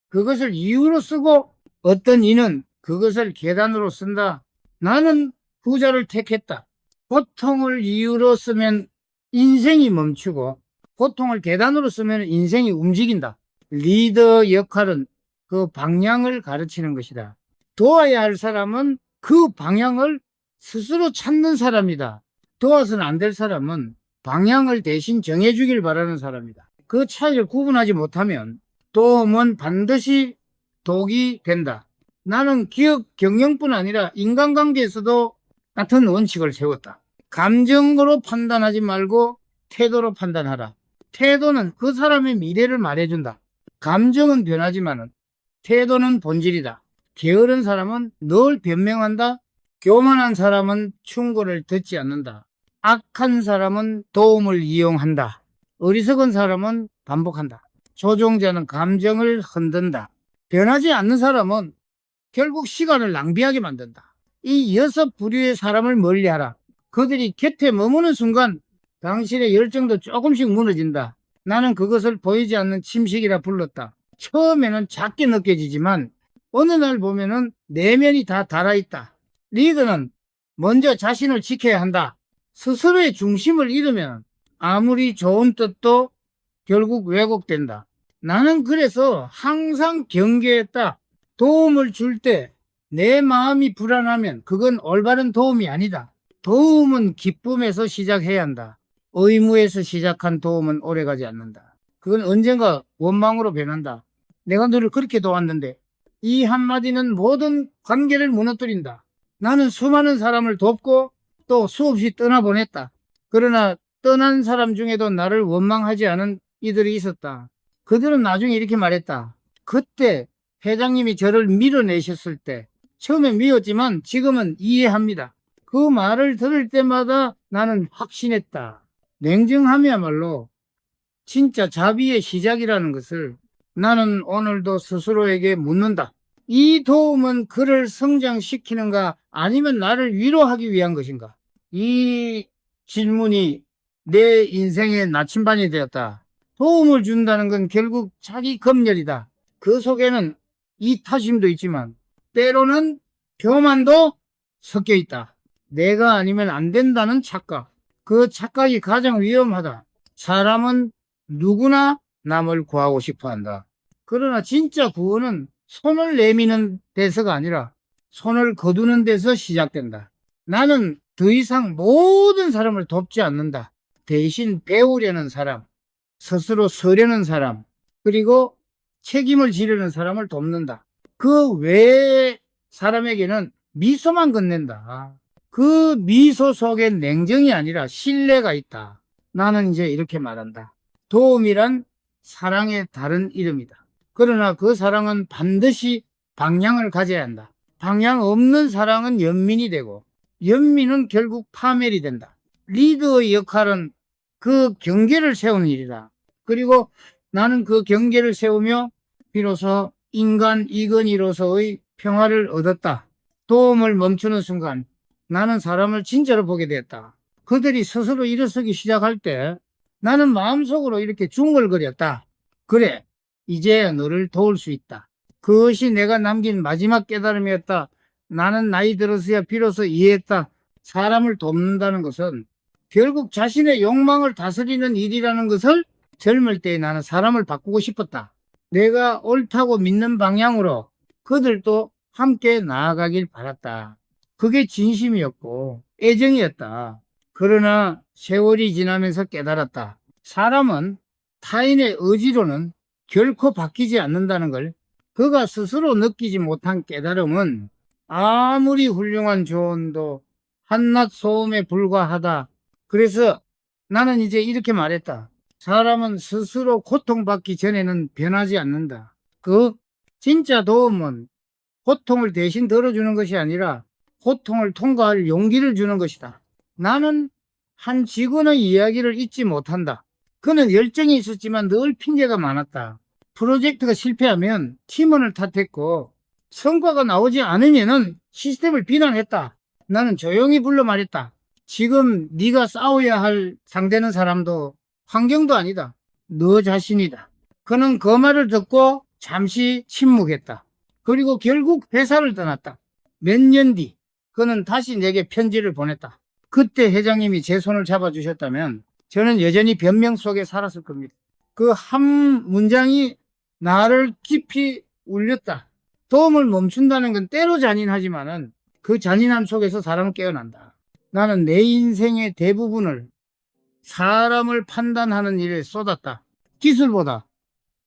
S1: 그것을 이유로 쓰고 어떤 이는 그것을 계단으로 쓴다. 나는 후자를 택했다. 고통을 이유로 쓰면 인생이 멈추고 고통을 계단으로 쓰면 인생이 움직인다. 리더 역할은 그 방향을 가르치는 것이다. 도와야 할 사람은 그 방향을 스스로 찾는 사람이다. 도와서는 안 될 사람은 방향을 대신 정해주길 바라는 사람이다. 그 차이를 구분하지 못하면 도움은 반드시 독이 된다. 나는 기업 경영뿐 아니라 인간관계에서도 같은 원칙을 세웠다. 감정으로 판단하지 말고 태도로 판단하라. 태도는 그 사람의 미래를 말해준다. 감정은 변하지만 태도는 본질이다. 게으른 사람은 늘 변명한다. 교만한 사람은 충고를 듣지 않는다. 악한 사람은 도움을 이용한다. 어리석은 사람은 반복한다. 조종자는 감정을 흔든다. 변하지 않는 사람은 결국 시간을 낭비하게 만든다. 이 6부류의 사람을 멀리하라. 그들이 곁에 머무는 순간 당신의 열정도 조금씩 무너진다. 나는 그것을 보이지 않는 침식이라 불렀다. 처음에는 작게 느껴지지만 어느 날 보면은 내면이 다 달아있다. 리더는 먼저 자신을 지켜야 한다. 스스로의 중심을 잃으면 아무리 좋은 뜻도 결국 왜곡된다. 나는 그래서 항상 경계했다. 도움을 줄 때 내 마음이 불안하면 그건 올바른 도움이 아니다. 도움은 기쁨에서 시작해야 한다. 의무에서 시작한 도움은 오래가지 않는다. 그건 언젠가 원망으로 변한다. 내가 너를 그렇게 도왔는데. 이 한마디는 모든 관계를 무너뜨린다. 나는 수많은 사람을 돕고 또 수없이 떠나보냈다. 그러나 떠난 사람 중에도 나를 원망하지 않은 이들이 있었다. 그들은 나중에 이렇게 말했다. 그때 회장님이 저를 밀어내셨을 때 처음에 미웠지만 지금은 이해합니다. 그 말을 들을 때마다 나는 확신했다. 냉정함이야말로 진짜 자비의 시작이라는 것을 나는 오늘도 스스로에게 묻는다. 이 도움은 그를 성장시키는가 아니면 나를 위로하기 위한 것인가? 이 질문이 내 인생의 나침반이 되었다. 도움을 준다는 건 결국 자기 검열이다. 그 속에는 이타심도 있지만 때로는 교만도 섞여 있다. 내가 아니면 안 된다는 착각. 그 착각이 가장 위험하다. 사람은 누구나 남을 구하고 싶어 한다. 그러나 진짜 구원은 손을 내미는 데서가 아니라 손을 거두는 데서 시작된다. 나는 더 이상 모든 사람을 돕지 않는다. 대신 배우려는 사람, 스스로 서려는 사람, 그리고 책임을 지려는 사람을 돕는다. 그 외의 사람에게는 미소만 건넨다. 그 미소 속엔 냉정이 아니라 신뢰가 있다. 나는 이제 이렇게 말한다. 도움이란 사랑의 다른 이름이다. 그러나 그 사랑은 반드시 방향을 가져야 한다. 방향 없는 사랑은 연민이 되고 연민은 결국 파멸이 된다. 리더의 역할은 그 경계를 세우는 일이다. 그리고 나는 그 경계를 세우며 비로소 인간 이건희로서의 평화를 얻었다. 도움을 멈추는 순간 나는 사람을 진짜로 보게 되었다. 그들이 스스로 일어서기 시작할 때 나는 마음속으로 이렇게 중얼거렸다. 그래, 이제 너를 도울 수 있다. 그것이 내가 남긴 마지막 깨달음이었다. 나는 나이 들어서야 비로소 이해했다. 사람을 돕는다는 것은 결국 자신의 욕망을 다스리는 일이라는 것을 젊을 때 나는 사람을 바꾸고 싶었다. 내가 옳다고 믿는 방향으로 그들도 함께 나아가길 바랐다. 그게 진심이었고 애정이었다. 그러나 세월이 지나면서 깨달았다. 사람은 타인의 의지로는 결코 바뀌지 않는다는 걸 그가 스스로 느끼지 못한 깨달음은 아무리 훌륭한 조언도 한낱 소음에 불과하다. 그래서 나는 이제 이렇게 말했다. 사람은 스스로 고통받기 전에는 변하지 않는다. 그 진짜 도움은 고통을 대신 덜어주는 것이 아니라 고통을 통과할 용기를 주는 것이다. 나는 한 직원의 이야기를 잊지 못한다. 그는 열정이 있었지만 늘 핑계가 많았다. 프로젝트가 실패하면 팀원을 탓했고 성과가 나오지 않으면 시스템을 비난했다. 나는 조용히 불러 말했다. 지금 네가 싸워야 할 상대는 사람도 환경도 아니다. 너 자신이다. 그는 그 말을 듣고 잠시 침묵했다. 그리고 결국 회사를 떠났다. 몇 년 뒤 그는 다시 내게 편지를 보냈다. 그때 회장님이 제 손을 잡아주셨다면 저는 여전히 변명 속에 살았을 겁니다. 그 한 문장이 나를 깊이 울렸다. 도움을 멈춘다는 건 때로 잔인하지만은 그 잔인함 속에서 사람은 깨어난다. 나는 내 인생의 대부분을 사람을 판단하는 일에 쏟았다. 기술보다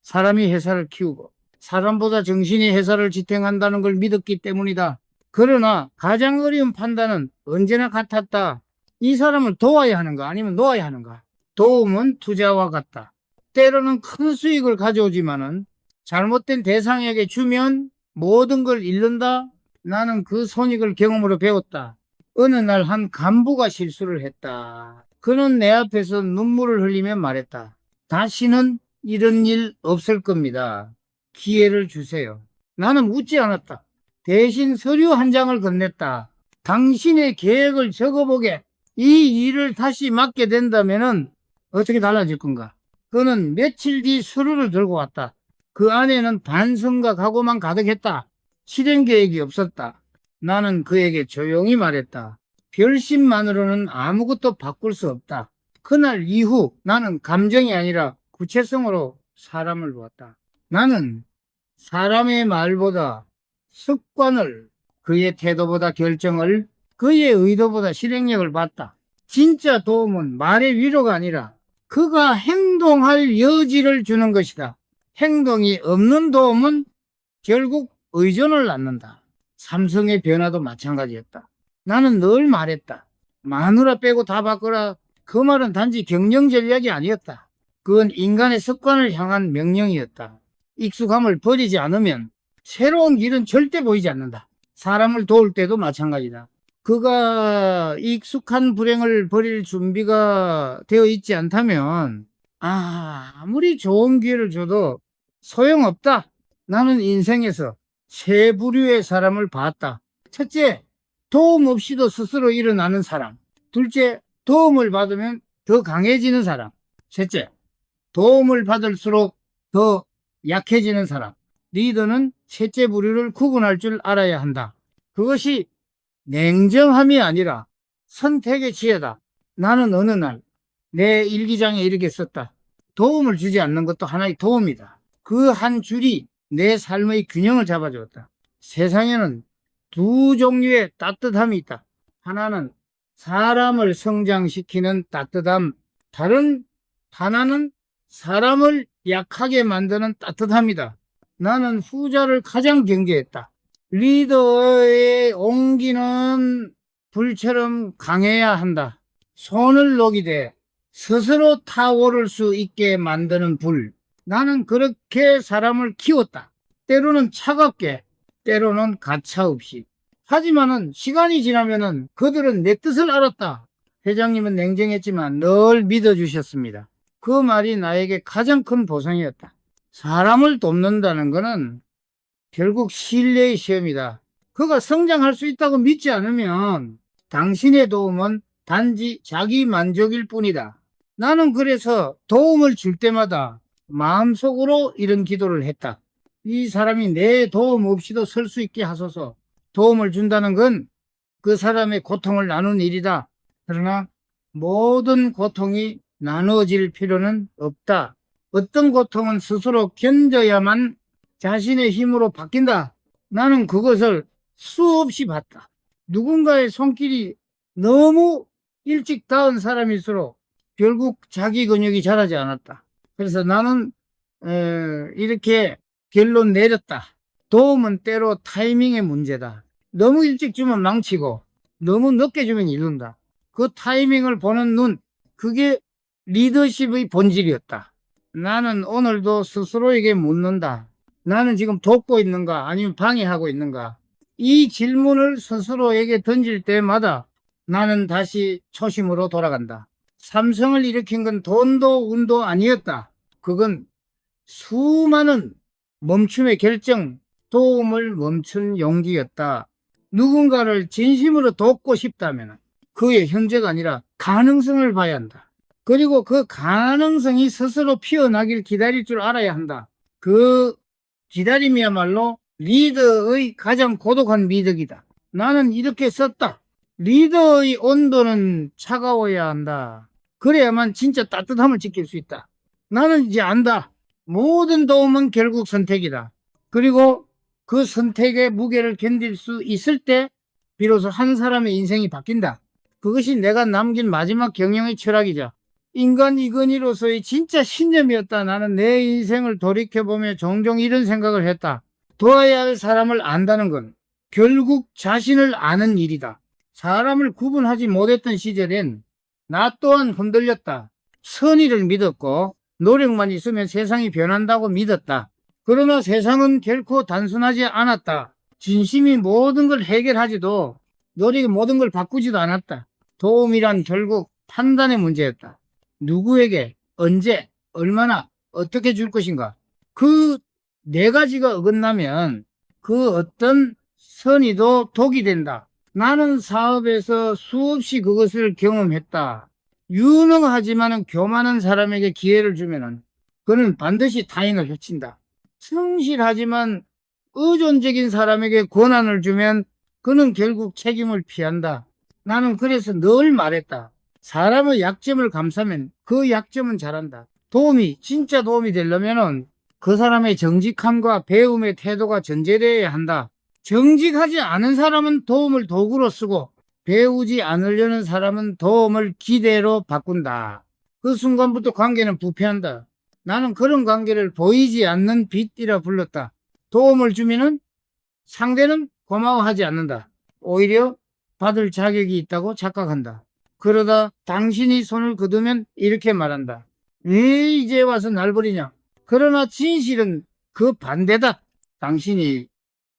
S1: 사람이 회사를 키우고 사람보다 정신이 회사를 지탱한다는 걸 믿었기 때문이다. 그러나 가장 어려운 판단은 언제나 같았다. 이 사람을 도와야 하는가 아니면 놓아야 하는가. 도움은 투자와 같다. 때로는 큰 수익을 가져오지만은 잘못된 대상에게 주면 모든 걸 잃는다. 나는 그 손익을 경험으로 배웠다. 어느 날 한 간부가 실수를 했다. 그는 내 앞에서 눈물을 흘리며 말했다. 다시는 이런 일 없을 겁니다. 기회를 주세요. 나는 묻지 않았다. 대신 서류 한 장을 건넸다. 당신의 계획을 적어보게. 이 일을 다시 맡게 된다면은 어떻게 달라질 건가? 그는 며칠 뒤 서류를 들고 왔다. 그 안에는 반성과 각오만 가득했다. 실행 계획이 없었다. 나는 그에게 조용히 말했다. 결심만으로는 아무것도 바꿀 수 없다. 그날 이후 나는 감정이 아니라 구체성으로 사람을 보았다. 나는 사람의 말보다 습관을, 그의 태도보다 결정을, 그의 의도보다 실행력을 봤다. 진짜 도움은 말의 위로가 아니라 그가 행동할 여지를 주는 것이다. 행동이 없는 도움은 결국 의존을 낳는다. 삼성의 변화도 마찬가지였다. 나는 늘 말했다. 마누라 빼고 다 바꿔라. 그 말은 단지 경영 전략이 아니었다. 그건 인간의 습관을 향한 명령이었다. 익숙함을 버리지 않으면 새로운 길은 절대 보이지 않는다. 사람을 도울 때도 마찬가지다. 그가 익숙한 불행을 버릴 준비가 되어 있지 않다면 아무리 좋은 기회를 줘도 소용없다. 나는 인생에서 세 부류의 사람을 봤다. 첫째, 도움 없이도 스스로 일어나는 사람. 둘째, 도움을 받으면 더 강해지는 사람. 셋째, 도움을 받을수록 더 약해지는 사람. 리더는 셋째 부류를 구분할 줄 알아야 한다. 그것이 냉정함이 아니라 선택의 지혜다. 나는 어느 날 내 일기장에 이렇게 썼다. 도움을 주지 않는 것도 하나의 도움이다. 그 한 줄이 내 삶의 균형을 잡아주었다. 세상에는 두 종류의 따뜻함이 있다. 하나는 사람을 성장시키는 따뜻함, 하나는 사람을 약하게 만드는 따뜻함이다. 나는 후자를 가장 경계했다. 리더의 온기는 불처럼 강해야 한다. 손을 녹이되 스스로 타오를 수 있게 만드는 불. 나는 그렇게 사람을 키웠다. 때로는 차갑게, 때로는 가차없이. 하지만은 시간이 지나면은 그들은 내 뜻을 알았다. 회장님은 냉정했지만 늘 믿어주셨습니다. 그 말이 나에게 가장 큰 보상이었다. 사람을 돕는다는 것은 결국 신뢰의 시험이다. 그가 성장할 수 있다고 믿지 않으면 당신의 도움은 단지 자기 만족일 뿐이다. 나는 그래서 도움을 줄 때마다 마음속으로 이런 기도를 했다. 이 사람이 내 도움 없이도 설 수 있게 하소서. 도움을 준다는 건 그 사람의 고통을 나눈 일이다. 그러나 모든 고통이 나누어질 필요는 없다. 어떤 고통은 스스로 견뎌야만 자신의 힘으로 바뀐다. 나는 그것을 수없이 봤다. 누군가의 손길이 너무 일찍 닿은 사람일수록 결국 자기 근육이 자라지 않았다. 그래서 나는 이렇게 결론 내렸다. 도움은 때로 타이밍의 문제다. 너무 일찍 주면 망치고 너무 늦게 주면 이룬다. 그 타이밍을 보는 눈, 그게 리더십의 본질이었다. 나는 오늘도 스스로에게 묻는다. 나는 지금 돕고 있는가 아니면 방해하고 있는가? 이 질문을 스스로에게 던질 때마다 나는 다시 초심으로 돌아간다. 삼성을 일으킨 건 돈도 운도 아니었다. 그건 수많은 멈춤의 결정, 도움을 멈춘 용기였다. 누군가를 진심으로 돕고 싶다면 그의 현재가 아니라 가능성을 봐야 한다. 그리고 그 가능성이 스스로 피어나길 기다릴 줄 알아야 한다. 그 기다림이야말로 리더의 가장 고독한 미덕이다. 나는 이렇게 썼다. 리더의 온도는 차가워야 한다. 그래야만 진짜 따뜻함을 지킬 수 있다. 나는 이제 안다. 모든 도움은 결국 선택이다. 그리고 그 선택의 무게를 견딜 수 있을 때 비로소 한 사람의 인생이 바뀐다. 그것이 내가 남긴 마지막 경영의 철학이자 인간이건희로서의 진짜 신념이었다. 나는 내 인생을 돌이켜보며 종종 이런 생각을 했다. 도와야 할 사람을 안다는 건 결국 자신을 아는 일이다. 사람을 구분하지 못했던 시절엔 나 또한 흔들렸다. 선의를 믿었고 노력만 있으면 세상이 변한다고 믿었다. 그러나 세상은 결코 단순하지 않았다. 진심이 모든 걸 해결하지도 노력이 모든 걸 바꾸지도 않았다. 도움이란 결국 판단의 문제였다. 누구에게, 언제, 얼마나, 어떻게 줄 것인가. 그 네 가지가 어긋나면 그 어떤 선의도 독이 된다. 나는 사업에서 수없이 그것을 경험했다. 유능하지만 교만한 사람에게 기회를 주면은 그는 반드시 타인을 해친다. 성실하지만 의존적인 사람에게 권한을 주면 그는 결국 책임을 피한다. 나는 그래서 늘 말했다. 사람의 약점을 감싸면 그 약점은 잘한다. 진짜 도움이 되려면은 그 사람의 정직함과 배움의 태도가 전제되어야 한다. 정직하지 않은 사람은 도움을 도구로 쓰고 배우지 않으려는 사람은 도움을 기대로 바꾼다. 그 순간부터 관계는 부패한다. 나는 그런 관계를 보이지 않는 빚이라 불렀다. 도움을 주면은 상대는 고마워하지 않는다. 오히려 받을 자격이 있다고 착각한다. 그러다 당신이 손을 거두면 이렇게 말한다. 왜 이제 와서 날 버리냐? 그러나 진실은 그 반대다. 당신이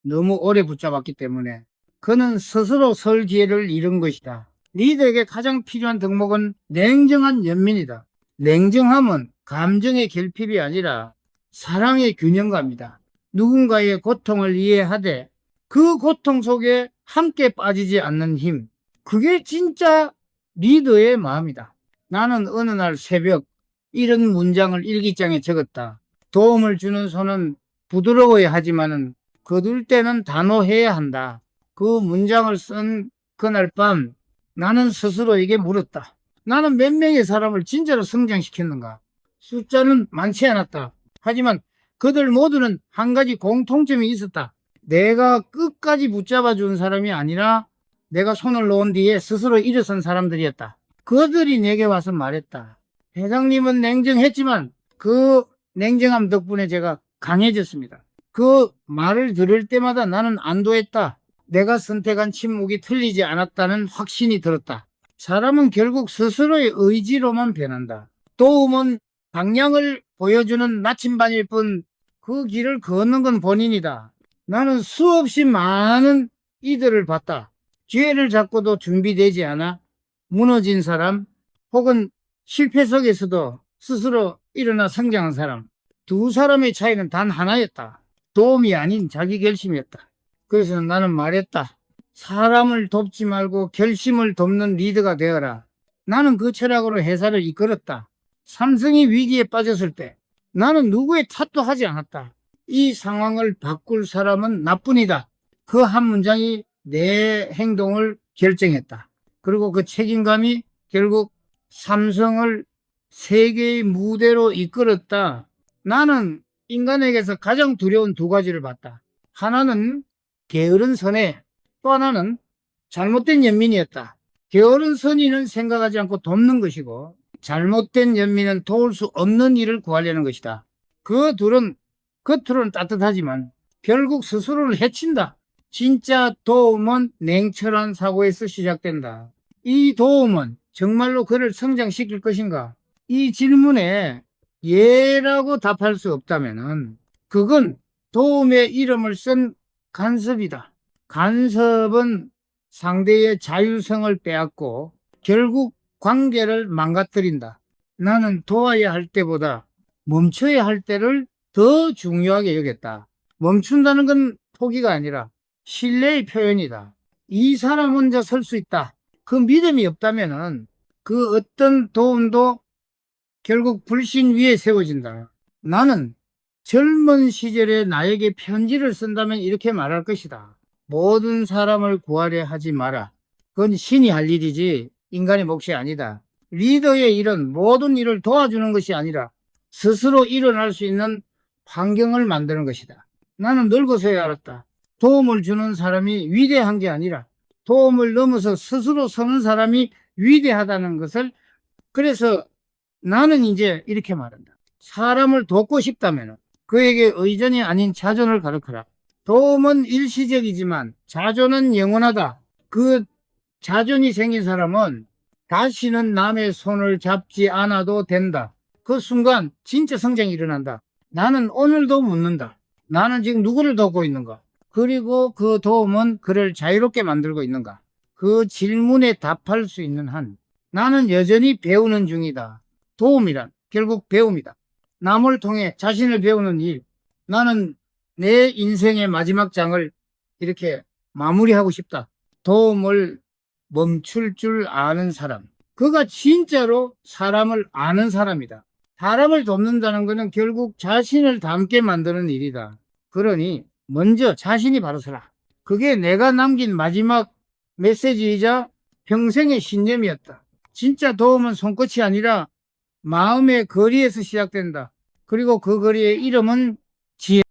S1: 너무 오래 붙잡았기 때문에 그는 스스로 설 기회를 잃은 것이다. 리더에게 가장 필요한 덕목은 냉정한 연민이다. 냉정함은 감정의 결핍이 아니라 사랑의 균형감이다. 누군가의 고통을 이해하되 그 고통 속에 함께 빠지지 않는 힘. 그게 진짜 리더의 마음이다. 나는 어느 날 새벽 이런 문장을 일기장에 적었다. 도움을 주는 손은 부드러워야 하지만은 거둘 때는 단호해야 한다. 그 문장을 쓴 그날 밤 나는 스스로에게 물었다. 나는 몇 명의 사람을 진짜로 성장시켰는가? 숫자는 많지 않았다. 하지만 그들 모두는 한 가지 공통점이 있었다. 내가 끝까지 붙잡아 준 사람이 아니라 내가 손을 놓은 뒤에 스스로 일어선 사람들이었다. 그들이 내게 와서 말했다. 회장님은 냉정했지만 그 냉정함 덕분에 제가 강해졌습니다. 그 말을 들을 때마다 나는 안도했다. 내가 선택한 침묵이 틀리지 않았다는 확신이 들었다. 사람은 결국 스스로의 의지로만 변한다. 도움은 방향을 보여주는 나침반일 뿐 그 길을 걷는 건 본인이다. 나는 수없이 많은 이들을 봤다. 기회를 잡고도 준비되지 않아 무너진 사람, 혹은 실패 속에서도 스스로 일어나 성장한 사람. 두 사람의 차이는 단 하나였다. 도움이 아닌 자기 결심이었다. 그래서 나는 말했다. 사람을 돕지 말고 결심을 돕는 리더가 되어라. 나는 그 철학으로 회사를 이끌었다. 삼성이 위기에 빠졌을 때 나는 누구의 탓도 하지 않았다. 이 상황을 바꿀 사람은 나뿐이다. 그 한 문장이 내 행동을 결정했다. 그리고 그 책임감이 결국 삼성을 세계의 무대로 이끌었다. 나는 인간에게서 가장 두려운 두 가지를 봤다. 하나는 게으른 선의, 또 하나는 잘못된 연민이었다. 게으른 선의는 생각하지 않고 돕는 것이고, 잘못된 연민은 도울 수 없는 일을 구하려는 것이다. 그 둘은 겉으로는 따뜻하지만 결국 스스로를 해친다. 진짜 도움은 냉철한 사고에서 시작된다. 이 도움은 정말로 그를 성장시킬 것인가? 이 질문에 예라고 답할 수 없다면 그건 도움의 이름을 쓴 간섭이다. 간섭은 상대의 자율성을 빼앗고 결국 관계를 망가뜨린다. 나는 도와야 할 때보다 멈춰야 할 때를 더 중요하게 여겼다. 멈춘다는 건 포기가 아니라 신뢰의 표현이다. 이 사람 혼자 설 수 있다. 그 믿음이 없다면은 그 어떤 도움도 결국 불신 위에 세워진다. 나는 젊은 시절에 나에게 편지를 쓴다면 이렇게 말할 것이다. 모든 사람을 구하려 하지 마라. 그건 신이 할 일이지 인간의 몫이 아니다. 리더의 일은 모든 일을 도와주는 것이 아니라 스스로 일어날 수 있는 환경을 만드는 것이다. 나는 늙어서야 알았다. 도움을 주는 사람이 위대한 게 아니라 도움을 넘어서 스스로 서는 사람이 위대하다는 것을. 그래서 나는 이제 이렇게 말한다. 사람을 돕고 싶다면 그에게 의존이 아닌 자존을 가르쳐라. 도움은 일시적이지만 자존은 영원하다. 그 자존이 생긴 사람은 다시는 남의 손을 잡지 않아도 된다. 그 순간 진짜 성장이 일어난다. 나는 오늘도 묻는다. 나는 지금 누구를 돕고 있는가? 그리고 그 도움은 그를 자유롭게 만들고 있는가? 그 질문에 답할 수 있는 한 나는 여전히 배우는 중이다. 도움이란 결국 배움이다. 남을 통해 자신을 배우는 일. 나는 내 인생의 마지막 장을 이렇게 마무리하고 싶다. 도움을 멈출 줄 아는 사람. 그가 진짜로 사람을 아는 사람이다. 사람을 돕는다는 것은 결국 자신을 닮게 만드는 일이다. 그러니 먼저 자신이 바로 서라. 그게 내가 남긴 마지막 메시지이자 평생의 신념이었다. 진짜 도움은 손끝이 아니라 마음의 거리에서 시작된다. 그리고 그 거리의 이름은 지혜.